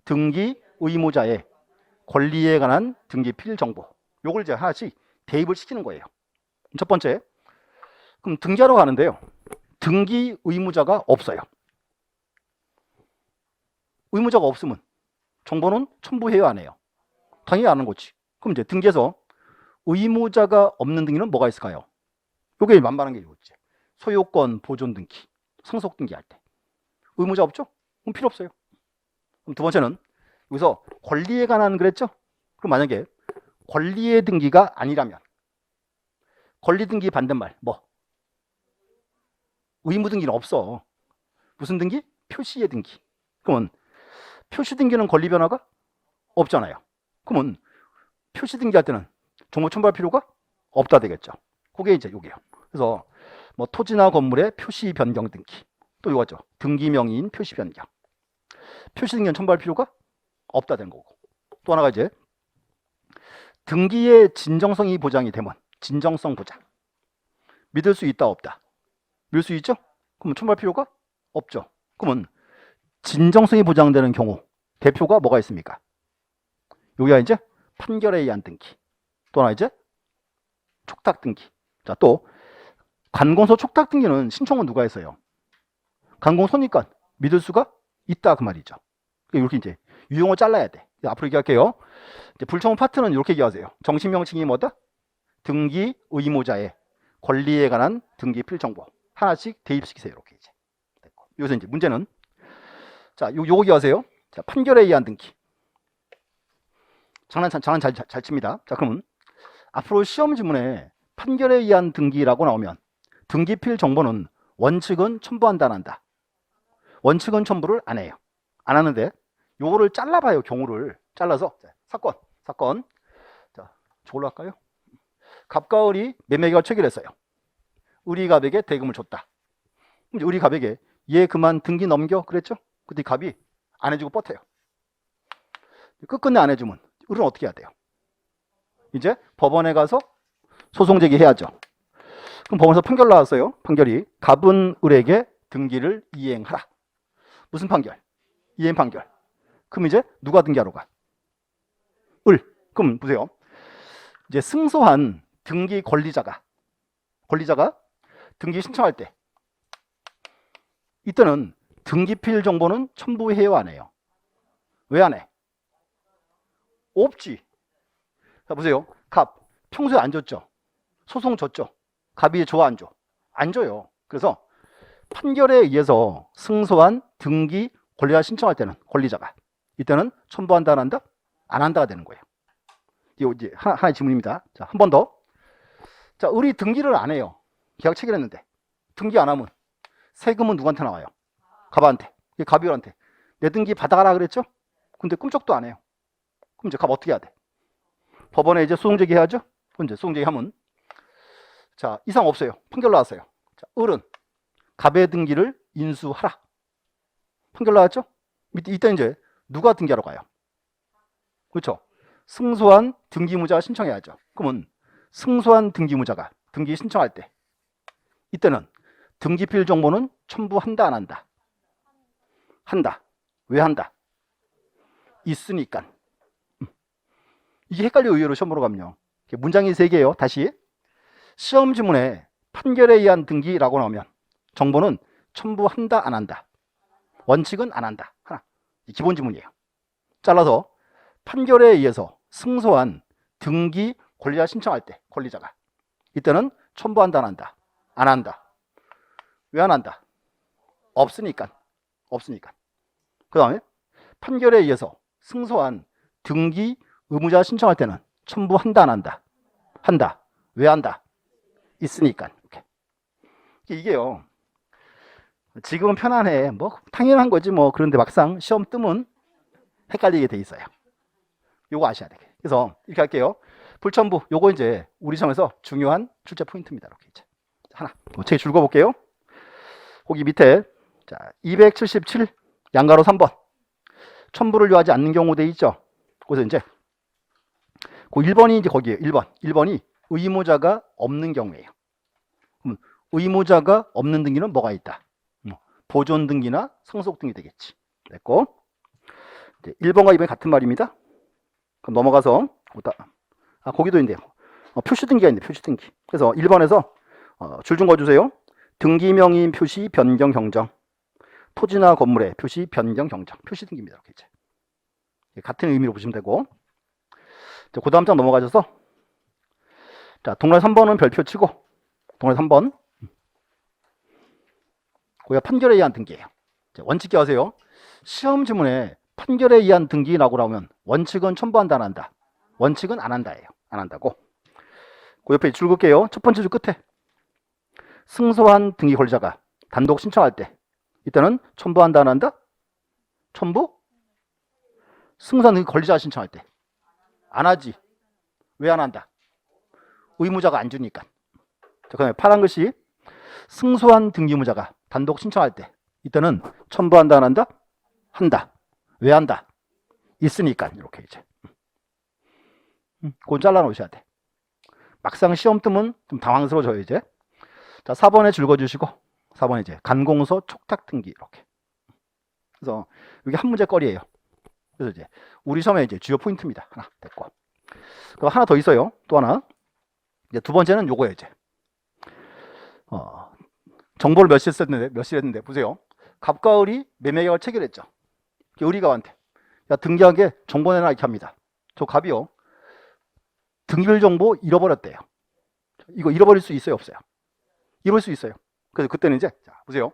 등기 의무자의 권리에 관한 등기필 정보. 요걸 이제 하나씩 대입을 시키는 거예요. 첫 번째, 그럼 등기하러 가는데요. 등기 의무자가 없어요. 의무자가 없으면 정보는 첨부해야 안 해요? 당연히 안 하는 거지. 그럼 이제 등기에서 의무자가 없는 등기는 뭐가 있을까요? 요게 만만한 게 이거지. 소유권 보존 등기, 상속 등기할 때. 의무자 없죠? 그럼 필요 없어요. 그럼 두 번째는 여기서 권리에 관한 그랬죠? 그럼 만약에 권리의 등기가 아니라면 권리 등기 반대말 뭐? 의무 등기는 없어. 무슨 등기? 표시의 등기. 그러면 표시 등기는 권리 변화가 없잖아요. 그러면 표시 등기할 때는 정보 첨부할 필요가 없다 되겠죠. 그게 이제 여기요. 그래서 뭐 토지나 건물의 표시 변경 등기, 또 이거죠. 등기 명의인 표시 변경. 표시 등기는 첨부할 필요가 없다 된 거고. 또 하나가 이제 등기의 진정성이 보장이 되면 진정성 보장. 믿을 수 있다 없다. 믿을 수 있죠? 그러면 첨부할 필요가 없죠. 그러면 진정성이 보장되는 경우 대표가 뭐가 있습니까? 여기가 이제 판결에 의한 등기. 또 하나 이제 촉탁 등기. 자, 또 관공서 촉탁 등기는 신청은 누가 했어요? 관공서니까 믿을 수가 있다 그 말이죠. 이렇게 이제 유용어 잘라야 돼. 앞으로 얘기할게요. 이제 불청원 파트는 이렇게 얘기하세요. 정신명칭이 뭐다? 등기 의무자의 권리에 관한 등기필 정보 하나씩 대입시키세요. 이렇게 이제. 여기서 이제 문제는 자, 요거 기하세요. 자, 판결에 의한 등기. 장난 잘 칩니다. 자, 그러면 앞으로 시험 지문에 판결에 의한 등기라고 나오면 등기필 정보는 원칙은 첨부한다 안 한다. 원칙은 첨부를 안 해요. 안 하는데 요거를 잘라봐요. 경우를 잘라서 사건. 자, 저걸로 할까요? 갑과 을이 매매계약을 체결했어요. 을이 갑에게 대금을 줬다. 그럼 이제 을이 갑에게 얘 그만 등기 넘겨 그랬죠? 근데 갑이 안 해주고 뻗어요. 끝끝내 안 해주면 을은 어떻게 해야 돼요? 이제 법원에 가서 소송 제기해야죠. 그럼 법원에서 판결 나왔어요. 판결이 갑은 을에게 등기를 이행하라. 무슨 판결? 이행 판결. 그럼 이제 누가 등기하러 가? 을. 그럼 보세요. 이제 승소한 등기 권리자가 등기 신청할 때 이때는 등기필 정보는 첨부해요, 안 해요? 왜 안 해? 없지. 자, 보세요. 갑. 평소에 안 줬죠? 소송 줬죠? 갑이 줘, 안 줘? 안 줘요. 그래서 판결에 의해서 승소한 등기 권리자 신청할 때는 권리자가 이때는 첨부한다, 안 한다? 안 한다가 되는 거예요. 이제 하나의 질문입니다. 자, 한 번 더. 자, 을이 등기를 안 해요. 계약 체결했는데 등기 안 하면 세금은 누구한테 나와요? 갑한테. 갑이을한테 내 등기 받아가라 그랬죠? 근데 꿈쩍도 안 해요. 그럼 이제 갑 어떻게 해야 돼? 법원에 이제 소송 제기해야죠? 이제 소송 제기하면 자, 이상 없어요. 판결 나왔어요. 자, 을은 갑의 등기를 인수하라. 판결 나왔죠? 이때 이제 누가 등기하러 가요? 그렇죠? 승소한 등기무자가 신청해야죠. 그러면 승소한 등기무자가 등기 신청할 때 이때는 등기필 정보는 첨부한다, 안 한다? 한다. 왜 한다? 있으니까. 이게 헷갈려. 의외로 시험 보러 가면요. 문장이 3개예요. 다시 시험 지문에 판결에 의한 등기라고 나오면 정보는 첨부한다, 안 한다? 원칙은 안 한다. 하나. 기본 지문이에요. 잘라서 판결에 의해서 승소한 등기 권리자 신청할 때 권리자가 이때는 첨부한다, 안 한다? 안 한다. 왜 안 한다? 없으니까. 그 다음에 판결에 의해서 승소한 등기 의무자 신청할 때는 첨부한다, 안 한다? 한다. 왜 한다? 있으니까. 이게요. 지금은 편안해. 뭐 당연한 거지 뭐. 그런데 막상 시험 뜨면 헷갈리게 돼 있어요. 요거 아셔야 돼. 그래서 이렇게 할게요. 불첨부. 요거 이제 우리 시험에서 중요한 출제 포인트입니다. 이렇게 이제 하나. 책 줄 그어볼게요. 거기 밑에 자 277 양가로 3번 첨부를 요하지 않는 경우 돼 있죠. 그래서 이제 그 1번이 이제 거기에요. 1번이 의무자가 없는 경우예요. 그럼 의무자가 없는 등기는 뭐가 있다? 보존 등기나 상속 등기 되겠지. 됐고. 1번과 2번이 같은 말입니다. 그럼 넘어가서 거기도 있는데요. 표시 등기가 있네. 표시 등기. 그래서 1번에서 줄 좀 그어주세요. 등기 명의인 표시 변경 경정. 토지나 건물의 표시 변경 경정. 표시 등기입니다. 이렇게 이제 같은 의미로 보시면 되고. 그 다음 장 넘어가셔서 자, 동그라미 3번은 별표 치고 동그라미 3번 거기가 판결에 의한 등기예요. 원칙 기억하세요. 시험 지문에 판결에 의한 등기라고 나오면 원칙은 첨부한다, 안 한다? 원칙은 안 한다예요. 안 한다고. 그 옆에 줄 긋게요. 첫 번째 줄 끝에 승소한 등기 권리자가 단독 신청할 때 이때는 첨부한다, 안 한다? 첨부? 승소한 등기 권리자가 신청할 때 안 하지. 왜 안 한다? 의무자가 안 주니까. 그 다음에 파란 글씨 승소한 등기무자가 단독 신청할 때 이때는 첨부한다, 안 한다? 한다. 왜 한다? 있으니까. 이렇게 이제 그건 잘라 놓으셔야 돼. 막상 시험 뜨면 좀 당황스러워져요. 이제 자 4번에 줄 그어주시고 4번에 이제 간공서 촉탁 등기 이렇게. 그래서 이게 한 문제 거리예요. 그래서 이제 우리 시험의 이제 주요 포인트입니다. 하나 됐고. 그리고 하나 더 있어요. 또 하나. 이제 두 번째는 요거예요. 이제 정보를 몇 시에 했는데 보세요. 갑과 을이 매매계약을 체결했죠. 을이 갑한테 야 등기하게 정보 내놔 이렇게 합니다. 저 갑이요. 등기별 정보 잃어버렸대요. 이거 잃어버릴 수 있어요, 없어요? 잃어버릴 수 있어요. 그래서 그때는 이제 자, 보세요.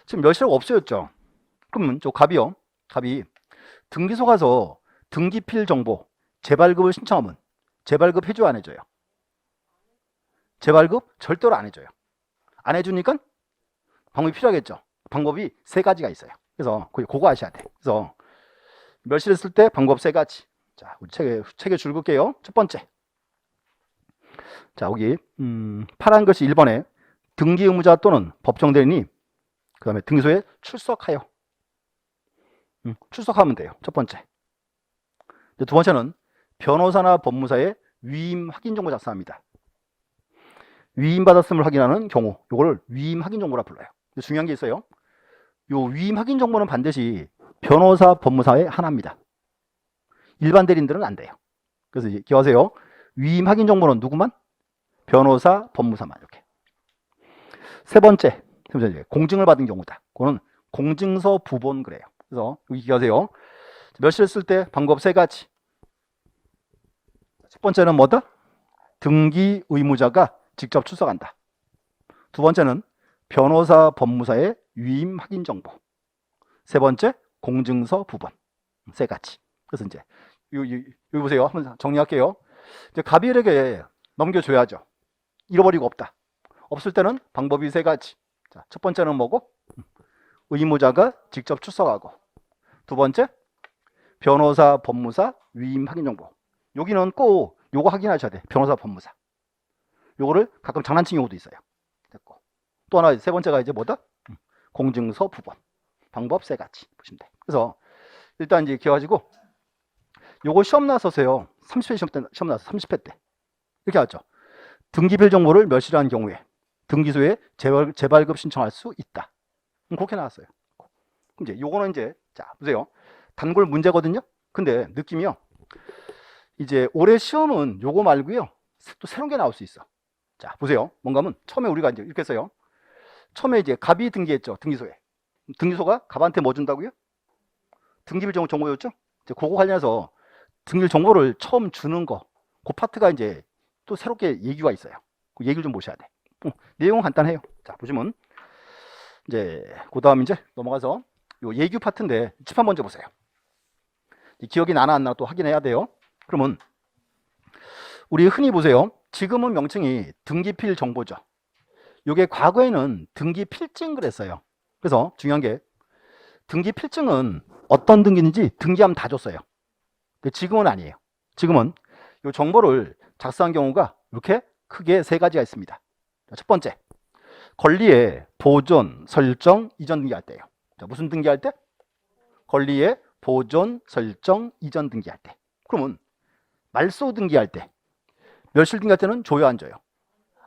지금 멸실화가 없어졌죠. 그러면 저 갑이요. 갑이 등기소 가서 등기필 정보 재발급을 신청하면 재발급 해줘요, 안 해줘요? 재발급 절대로 안 해줘요. 안 해주니까 방법이 필요하겠죠. 방법이 3가지가 있어요. 그래서 그거 아셔야 돼. 그래서 멸실했을 때 방법 3가지. 자, 우리 책에 줄 긋게요. 첫 번째. 자, 여기 파란 글씨 1번에 등기 의무자 또는 법정 대리인이 그 다음에 등기소에 출석하여. 출석하면 돼요. 첫 번째. 두 번째는 변호사나 법무사의 위임 확인 정보 작성합니다. 위임 받았음을 확인하는 경우, 이걸 위임 확인 정보라 불러요. 중요한 게 있어요. 요 위임 확인 정보는 반드시 변호사, 법무사의 하나입니다. 일반 대리인들은 안 돼요. 그래서 이제 기억하세요. 위임 확인 정보는 누구만? 변호사, 법무사만 이렇게. 세 번째, 공증을 받은 경우다. 그거는 공증서 부본 그래요. 그래서 여기 기억하세요. 멸시를 쓸 때 방법 세 가지. 첫 번째는 뭐다? 등기 의무자가 직접 출석한다. 두 번째는 변호사 법무사의 위임 확인 정보. 세 번째 공증서 부본. 세 가지. 그래서 이제 여기 보세요. 한번 정리할게요. 이제 갑일에게 넘겨줘야죠. 잃어버리고 없다. 없을 때는 방법이 세 가지. 자, 첫 번째는 뭐고? 의무자가 직접 출석하고. 두 번째, 변호사, 법무사, 위임 확인 정보. 여기는 꼭 요거 확인하셔야 돼. 변호사, 법무사. 요거를 가끔 장난친 경우도 있어요. 됐고. 또 하나, 세 번째가 이제 뭐다? 공증서 부본. 방법 세 가지 보시면 돼. 그래서 일단 이제 기억하시고, 요거 시험 나서세요. 30회 시험 나서 30회 때. 이렇게 하죠. 등기필 정보를 멸시한 경우에 등기소에 재발급 신청할 수 있다. 그렇게 나왔어요. 그럼 이제 요거는 이제, 자, 보세요. 단골 문제거든요. 근데 느낌이요. 이제 올해 시험은 요거 말고요. 또 새로운 게 나올 수 있어. 자, 보세요. 뭔가 하면 처음에 우리가 이제 이렇게 했어요. 처음에 이제 갑이 등기했죠. 등기소에. 등기소가 갑한테 뭐 준다고요? 등기필 정보였죠? 이제 그거 관련해서 등기필 정보를 처음 주는 거, 그 파트가 이제 또 새롭게 얘기가 있어요. 그 얘기를 좀 보셔야 돼. 내용은 간단해요. 자, 보시면 이제 그 다음 이제 넘어가서 요 예규 파트인데 칠판 먼저 보세요. 기억이 나나 안 나나 또 확인해야 돼요. 그러면 우리 흔히 보세요. 지금은 명칭이 등기필 정보죠. 요게 과거에는 등기필증 그랬어요. 그래서 중요한 게 등기필증은 어떤 등기인지 등기하면 다 줬어요. 근데 지금은 아니에요. 지금은 요 정보를 작성한 경우가 이렇게 크게 세 가지가 있습니다. 첫 번째, 권리의 보존, 설정, 이전 등기할 때예요. 자, 무슨 등기할 때? 권리의 보존, 설정, 이전 등기할 때. 그러면 말소 등기할 때, 멸실 등기할 때는 줘요, 안 줘요?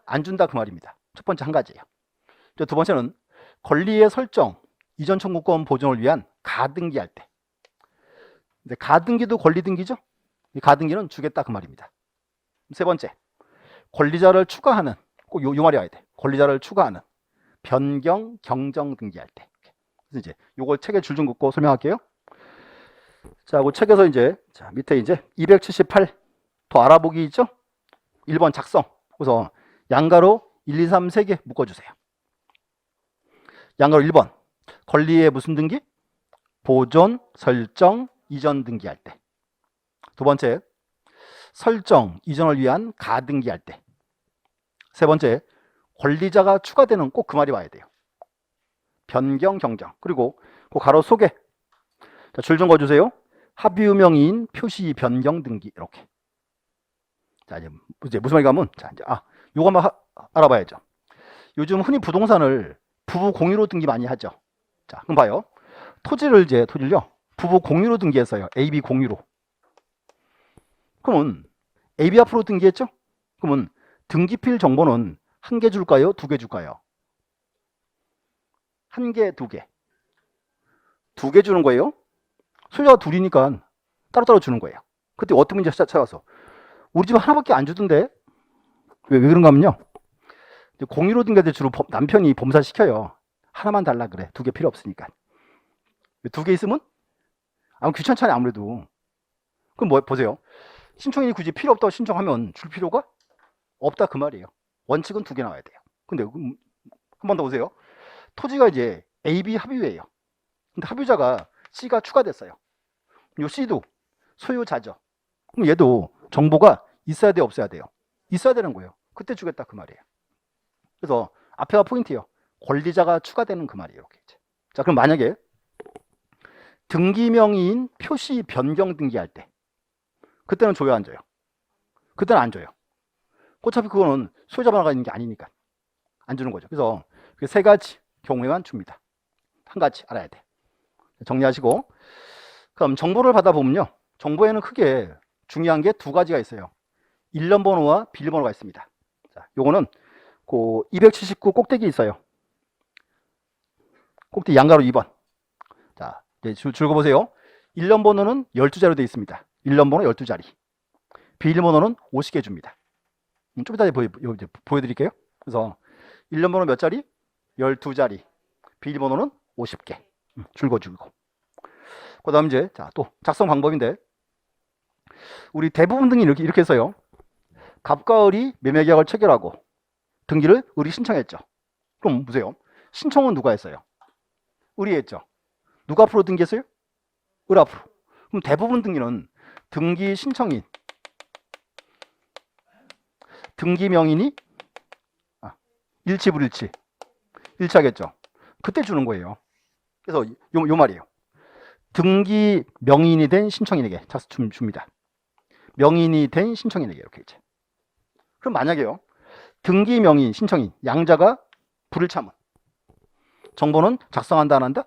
안 준다 그 말입니다. 첫 번째 한 가지예요. 두 번째는 권리의 설정, 이전 청구권 보존을 위한 가등기할 때. 근데 가등기도 권리 등기죠? 이 가등기는 주겠다 그 말입니다. 세 번째, 권리자를 추가하는, 꼭 요 말이 와야 돼. 권리자를 추가하는 변경, 경정 등기할 때. 그래서 이제 요걸 책에 줄 좀 긋고 설명할게요. 자, 그 책에서 이제 자, 밑에 이제 278 더 알아보기 있죠? 1번 작성. 그래서 양가로 1, 2, 3 3개 묶어주세요. 양가로 1번 권리의 무슨 등기? 보존, 설정, 이전 등기할 때. 두 번째, 설정, 이전을 위한 가등기할 때. 세 번째, 권리자가 추가되는 꼭 그 말이 와야 돼요. 변경, 경정. 그리고 그 가로 속에 줄 좀 그어주세요. 합의유명인 표시 변경 등기 이렇게. 자, 이제 무슨 말인가 하면 자, 이제 요거 한번 알아봐야죠. 요즘 흔히 부동산을 부부 공유로 등기 많이 하죠. 자, 그럼 봐요. 토지를요. 부부 공유로 등기했어요. AB 공유로. 그러면 AB 앞으로 등기했죠? 그러면 등기필 정보는 한 개 줄까요? 두 개 줄까요? 한 개, 두 개. 두 개 주는 거예요. 소유자가 둘이니까 따로따로 주는 거예요. 그때 어떤 문제 찾아와서 우리 집 하나밖에 안 주던데 왜 그런가 하면요. 공유로 등기할 때 주로 남편이 범사시켜요. 하나만 달라 그래. 두 개 필요 없으니까. 두 개 있으면 귀찮잖아요. 아무래도. 그럼 뭐 보세요. 신청인이 굳이 필요 없다고 신청하면 줄 필요가 없다 그 말이에요. 원칙은 두 개 나와야 돼요. 근데 한 번 더 보세요. 토지가 이제 A, B 합의회예요. 근데 합의자가 C가 추가됐어요. 이 C도 소유자죠. 그럼 얘도 정보가 있어야 돼요, 없어야 돼요? 있어야 되는 거예요. 그때 주겠다 그 말이에요. 그래서 앞에가 포인트예요. 권리자가 추가되는 그 말이에요. 이렇게 이제. 자, 그럼 만약에 등기명의인 표시 변경 등기할 때 그때는 줘요, 안 줘요? 그때는 안 줘요. 어차피 그거는 소유자 번호가 있는 게 아니니까 안 주는 거죠. 그래서 그 세 가지 경우에만 줍니다. 한 가지 알아야 돼. 정리하시고, 그럼 정보를 받아보면요. 정보에는 크게 중요한 게 두 가지가 있어요. 일련 번호와 비밀번호가 있습니다. 자, 요거는 그 279 꼭대기 있어요. 꼭대기 양가로 2번. 자, 이제 줄 거보세요. 일련 번호는 12자리로 되어 있습니다. 일련 번호 12자리. 비밀번호는 50개 줍니다. 좀 이따 보여드릴게요. 그래서 일련 번호 몇 자리? 12자리. 비밀번호는 50개. 줄고. 그 다음 이제, 자, 또 작성 방법인데, 우리 대부분 등기 이렇게 했어요. 갑과 을이 매매계약을 체결하고 등기를 을이 신청했죠. 그럼 보세요. 신청은 누가 했어요? 을이 했죠. 누가 앞으로 등기했어요? 을 앞으로. 그럼 대부분 등기는 등기 신청인, 등기 명인이 일치 불일치, 일치하겠죠. 그때 주는 거예요. 그래서 요 말이에요. 등기 명인이 된 신청인에게 줍니다. 명인이 된 신청인에게 이렇게 이제. 그럼 만약에요. 등기 명인, 신청인, 양자가 불일치하면 정보는 작성한다, 안 한다?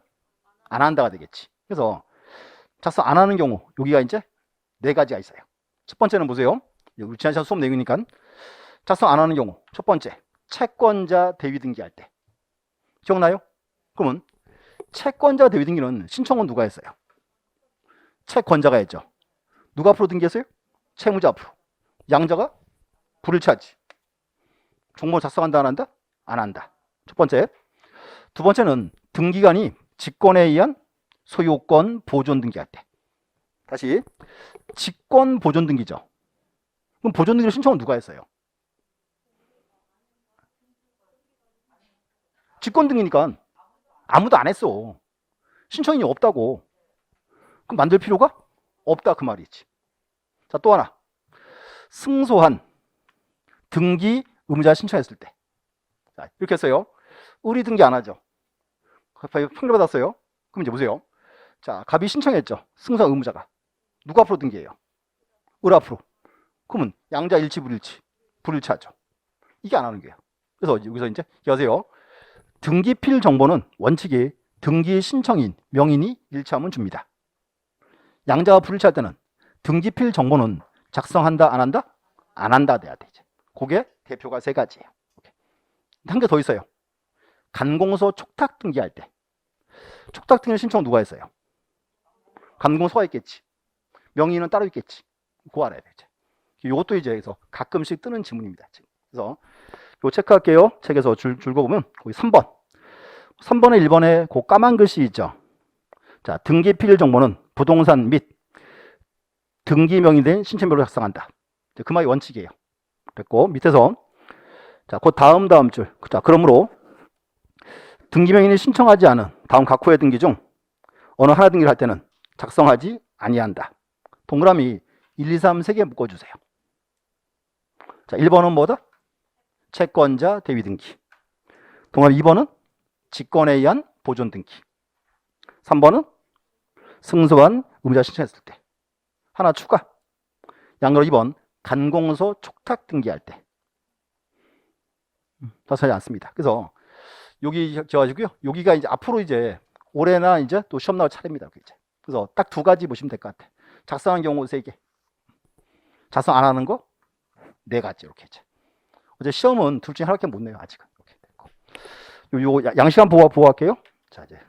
안 한다가 되겠지. 그래서 작성 안 하는 경우 여기가 이제 4가지가 있어요. 첫 번째는 보세요. 우리 지난 시간 수업 내용이니까 작성 안 하는 경우 첫 번째, 채권자 대위 등기할 때. 기억나요? 그러면 채권자 대위 등기는 신청은 누가 했어요? 채권자가 했죠. 누가 앞으로 등기했어요? 채무자 앞으로. 양자가 불일치하지. 정보 작성한다, 안 한다? 안 한다. 첫 번째. 두 번째는 등기관이 직권에 의한 소유권 보존 등기할 때. 다시 직권 보존 등기죠. 그럼 보존 등기를 신청은 누가 했어요? 직권 등기니까 아무도 안 했어. 신청인이 없다고. 그럼 만들 필요가 없다 그 말이지. 자, 또 하나. 승소한 등기 의무자 신청했을 때. 자, 이렇게 했어요. 을이 등기 안 하죠. 평가받았어요. 그럼 이제 보세요. 자, 갑이 신청했죠. 승소한 의무자가. 누가 앞으로 등기해요? 을 앞으로. 그러면 양자 일치 불일치하죠. 이게 안 하는 거예요. 그래서 여기서 이제 기억하세요. 등기필 정보는 원칙이 등기 신청인, 명인이 일치하면 줍니다. 양자가 불일치할 때는 등기필 정보는 작성한다, 안 한다? 안 한다 돼야 돼. 그게 대표가 3가지예요. 한 개 더 있어요. 간공서 촉탁 등기할 때. 촉탁 등기 신청 누가 했어요? 간공서가 있겠지. 명의는 따로 있겠지. 그거 알아야 되죠. 이것도 이제 그래서 가끔씩 뜨는 지문입니다. 그래서 이거 체크할게요. 책에서 줄거보면 거기 3번. 3번에 1번에 그 까만 글씨 있죠. 자, 등기 필 정보는 부동산 및 등기 명의된 신체별로 작성한다. 그 말이 원칙이에요. 됐고 밑에서 자, 그 다음 줄. 자, 그러므로 등기 명인이 신청하지 않은 다음 각 호의 등기 중 어느 하나 등기를 할 때는 작성하지 아니한다. 동그라미 1, 2, 3 3개 묶어주세요. 자, 1번은 뭐다? 채권자 대위 등기. 동그라미 2번은 직권에 의한 보존 등기. 3번은 승소한 의무자 신청했을 때. 하나 추가. 양으로 2번 간공서 촉탁 등기할 때. 더 하지 않습니다. 그래서 여기 저가지고요. 여기가 이제 앞으로 이제 올해나 이제 또 시험 나올 차례입니다. 그래서 딱 2가지 보시면 될 것 같아. 작성한 경우 3개. 작성 안 하는 거 4가지 이렇게 이제. 어제 시험은 둘 중에 하나밖에 못 내요 아직은. 이렇게 요 양식 한번 보고 할게요. 자, 이제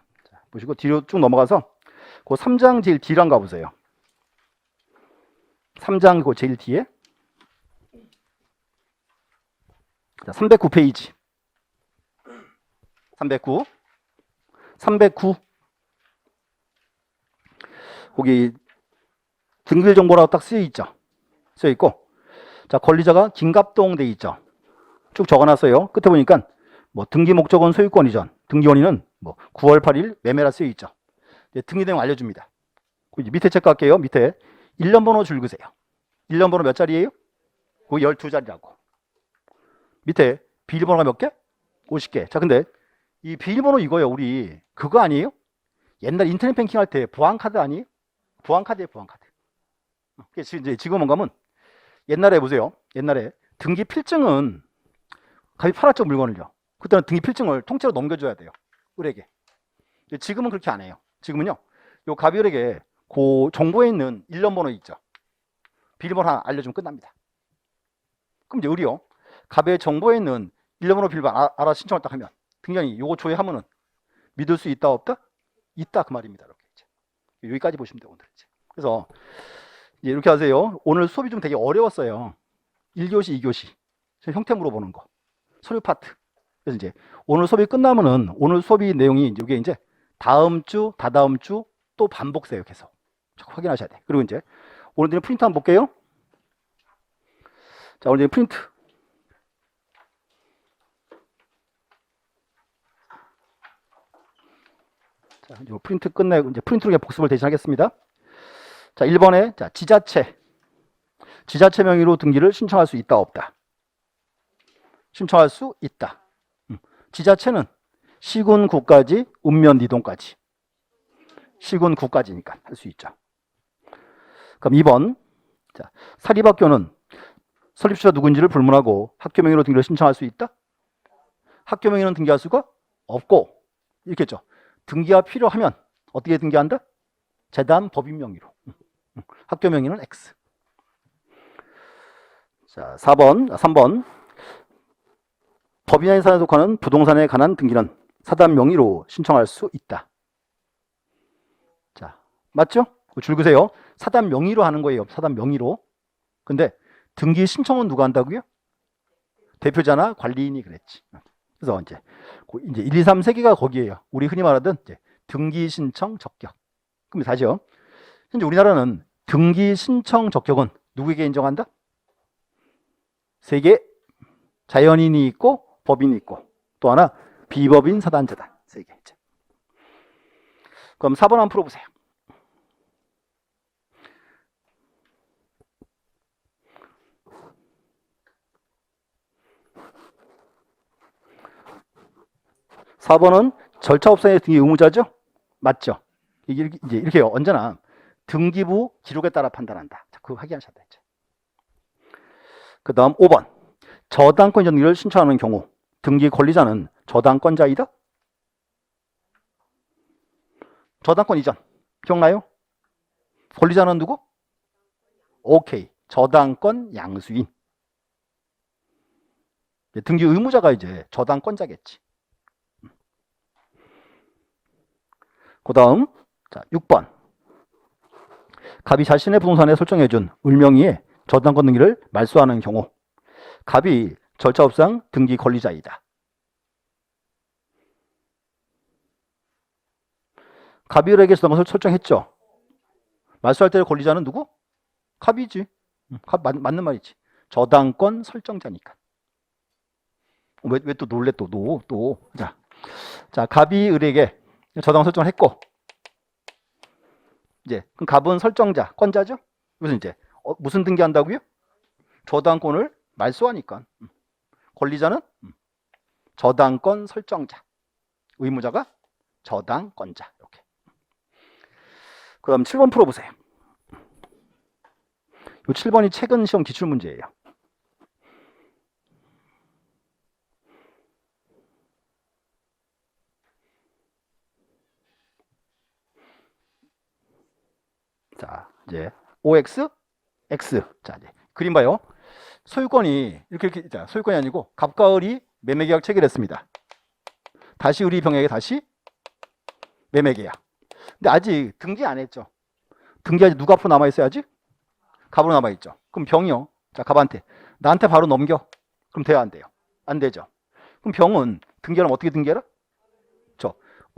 보시고 뒤로 쭉 넘어가서 그 3장 제일 뒤로 한번 가보세요. 3장 그 제일 뒤에. 자, 309페이지. 309. 거기 등기일 정보라고 딱 쓰여 있죠. 쓰여 있고. 자, 권리자가 김갑동 돼 있죠. 쭉 적어놨어요. 끝에 보니까 뭐 등기 목적은 소유권 이전, 등기 원인은 뭐 9월 8일 매매라 쓰여 있죠. 등기 내용 알려줍니다. 밑에 체크할게요. 밑에 1년 번호 줄 그세요. 1년 번호 몇 자리예요? 그 12자리라고. 밑에 비밀번호가 몇 개? 50개. 자, 근데 이 비밀번호 이거요. 우리 그거 아니에요? 옛날 인터넷 뱅킹 할 때 보안카드 아니에요? 보안카드예요, 보안카드. 이제 지금 뭔가면 옛날에 보세요. 옛날에 등기 필증은 갑이 팔았죠, 물건을요. 그때는 등기 필증을 통째로 넘겨줘야 돼요. 을에게. 지금은 그렇게 안 해요. 지금은요. 요 갑이 을에게 그 정보에 있는 1년 번호 있죠. 비밀번호 하나 알려주면 끝납니다. 그럼 이제 을이요. 갑의 정보에 있는 1년 번호 비밀번호 알아 신청을 딱 하면 등장이 요거 조회하면은 믿을 수 있다 없다? 있다 그 말입니다. 이렇게 이제. 여기까지 보시면 돼요. 오늘 이제. 그래서 이제 이렇게 하세요. 오늘 수업이 좀 되게 어려웠어요. 1교시, 2교시. 형태 물어보는 거. 서류 파트. 그래서 이제 오늘 수업이 끝나면은 오늘 수업이 내용이 이게 이제 다음 주, 다다음 주 또 반복돼요. 계속. 확인하셔야 돼. 그리고 이제 오늘 프린트 한번 볼게요. 자, 오늘 프린트. 자, 이제 프린트 끝내고 이제 프린트로 그냥 복습을 대신하겠습니다. 자, 1번에 자, 지자체 명의로 등기를 신청할 수 있다, 없다? 신청할 수 있다. 지자체는 시군, 구까지, 읍면, 리동까지. 시군, 구까지니까 할 수 있죠. 그럼 2번. 자, 사립학교는 설립주가 누군지를 불문하고 학교 명의로 등기를 신청할 수 있다? 학교 명의는 등기할 수가 없고, 이렇게 했죠. 등기가 필요하면 어떻게 등기한다? 재단 법인 명의로. 학교 명의는 X. 자, 3번. 법인이나 인사에 속하는 부동산에 관한 등기는 사단 명의로 신청할 수 있다. 자, 맞죠? 줄 그세요. 사단 명의로 하는 거예요. 사단 명의로. 근데 등기 신청은 누가 한다고요? 대표자나 관리인이 그랬지. 그래서 이제 1, 2, 3, 3개가 거기에요. 우리 흔히 말하던 이제 등기 신청 적격. 그럼 다시요. 현재 우리나라는 등기 신청 적격은 누구에게 인정한다? 3개. 자연인이 있고 법인이 있고 또 하나 비법인 사단재단. 3개. 그럼 4번 한번 풀어보세요. (4번은) 절차 없상의 등기 의무자죠? 맞죠? 이제 이렇게요. 언제나 등기부 기록에 따라 판단한다. 자, 그거 확인하셔야 되죠. 그 다음 5번. 저당권 등기를 신청하는 경우 등기 권리자는 저당권자이다? 저당권 이전. 기억나요? 권리자는 누구? 오케이. 저당권 양수인. 등기 의무자가 이제 저당권자겠지. 그 다음, 자, 6번. 갑이 자신의 부동산에 설정해준 을명의의 저당권 등기를 말소하는 경우 갑이 절차법상 등기 권리자이다. 갑이 을에게 저당권을 설정했죠. 말소할 때 권리자는 누구? 갑이지. 갑 맞는 말이지. 저당권 설정자니까. 왜 또 놀래 또. 자, 갑이 을에게 저당권 설정을 했고 이제 그럼 갑은 설정자, 권자죠? 그래서 이제 무슨 등기한다고요? 저당권을 말소하니까. 권리자는 저당권 설정자, 의무자가 저당권자. 이렇게. 그럼 7번 풀어보세요. 이 7번이 최근 시험 기출문제예요. 자, 이제 OX, X. 자, 이제 그림 봐요. 소유권이 이렇게 자, 소유권이 아니고 갑과 을이 매매계약 체결했습니다. 다시 을이 병에게 다시 매매계약. 근데 아직 등기 안 했죠. 등기 아직 누가 앞으로 남아 있어야지? 갑으로 남아 있죠. 그럼 병이요. 자, 갑한테 나한테 바로 넘겨. 그럼 돼요, 안 돼요? 안 되죠. 그럼 병은 등기하려면 어떻게 등기해라?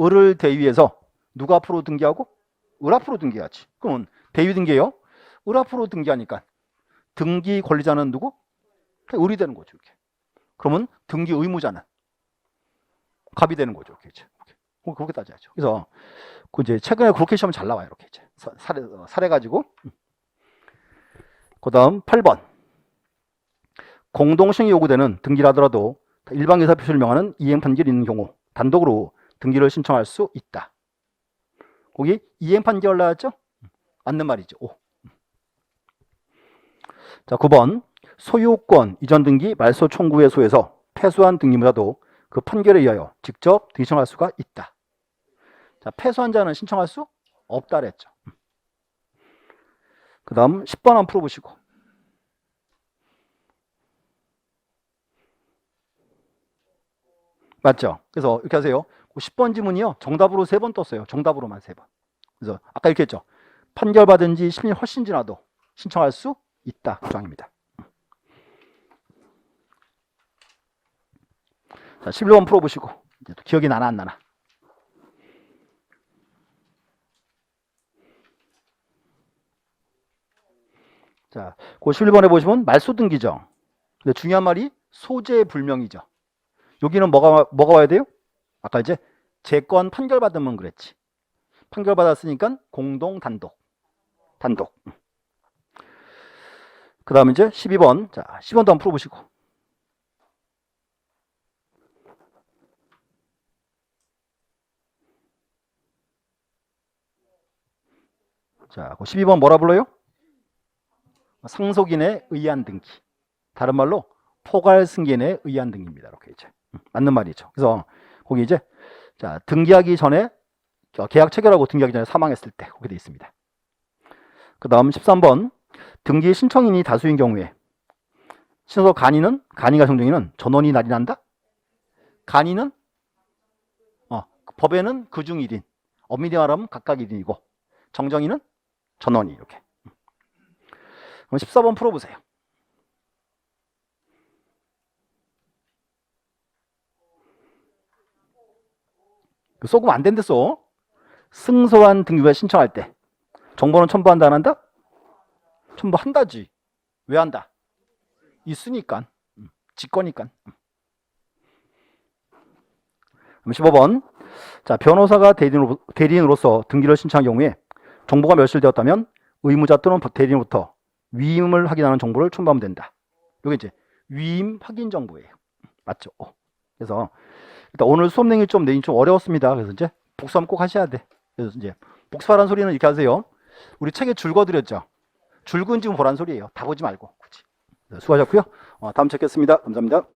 을을 대위해서 누가 앞으로 등기하고? 을 앞으로 등기하지. 그러면 대위 등기예요. 을 앞으로 등기하니까 등기 권리자는 누구? 을이 되는 거죠. 이렇게. 그러면 등기 의무자는 갑이 되는 거죠. 이렇게. 그렇게 따져야죠. 그래서 이제 최근에 그렇게 시험 잘 나와요. 이렇게 이제 사례 가지고. 그다음 8번. 공동시행이 요구되는 등기라더라도 일방 의사표시를 명하는 이행 판결이 있는 경우 단독으로 등기를 신청할 수 있다. 거기 이행 판결 나왔죠? 맞는 말이죠. 오. 자, 9번. 소유권 이전 등기 말소 청구에 소해서 패소한 등기무자도 그 판결에 의하여 직접 등기 신청할 수가 있다. 자, 패소한 자는 신청할 수 없다 그랬죠. 그 다음 10번 한번 풀어보시고. 맞죠? 그래서 이렇게 하세요. 10번 지문이요. 정답으로 3번 떴어요. 정답으로만 3번. 그래서 아까 이렇게 했죠. 판결받은 지 10년 훨씬 지나도 신청할 수 있다. 그 조항입니다. 자, 11번 풀어보시고. 이제 또 기억이 나나 안 나나. 자, 그 11번에 보시면 말소 등기죠. 근데 중요한 말이 소재 불명이죠. 여기는 뭐가 와야 돼요? 아까 이제 재건 판결받으면 그랬지. 판결받았으니까 공동 단독. 그 다음에 이제 12번. 자, 12번도 한번 풀어보시고. 자, 12번 뭐라 불러요? 상속인에 의한 등기. 다른 말로 포괄 승계인에 의한 등기입니다. 이렇게 이제 맞는 말이죠. 그래서 거기 이제 자, 등기하기 전에 계약 체결하고 등기하기 전에 사망했을 때 그렇게 돼 있습니다. 그 다음 13번 등기 신청인이 다수인 경우에 신소 간이가 정정인은 전원이 날인한다. 간이는 법에는 그중 1인, 엄밀히 말하면 각각 1인이고 정정인은 전원이 이렇게. 그럼 14번 풀어보세요. 쏘면 안 된대 써. 승소한 등기부에 신청할 때 정보는 첨부한다 안 한다? 첨부한다지. 왜 한다? 있으니까. 직거니까. 그럼 15번. 자, 변호사가 대리인으로서 등기를 신청한 경우에 정보가 멸실되었다면 의무자 또는 대리인으로부터 위임을 확인하는 정보를 첨부하면 된다. 이게 이제 위임 확인 정보예요. 맞죠? 그래서 일단 오늘 수업 내용이 좀 어려웠습니다. 그래서 이제 복습하면 꼭 하셔야 돼. 그래서 이제 복습하라는 소리는 이렇게 하세요. 우리 책에 줄 거드렸죠. 줄근 지금 보란 소리예요. 다 보지 말고. 그치? 수고하셨고요. 다음 뵙겠습니다. 감사합니다.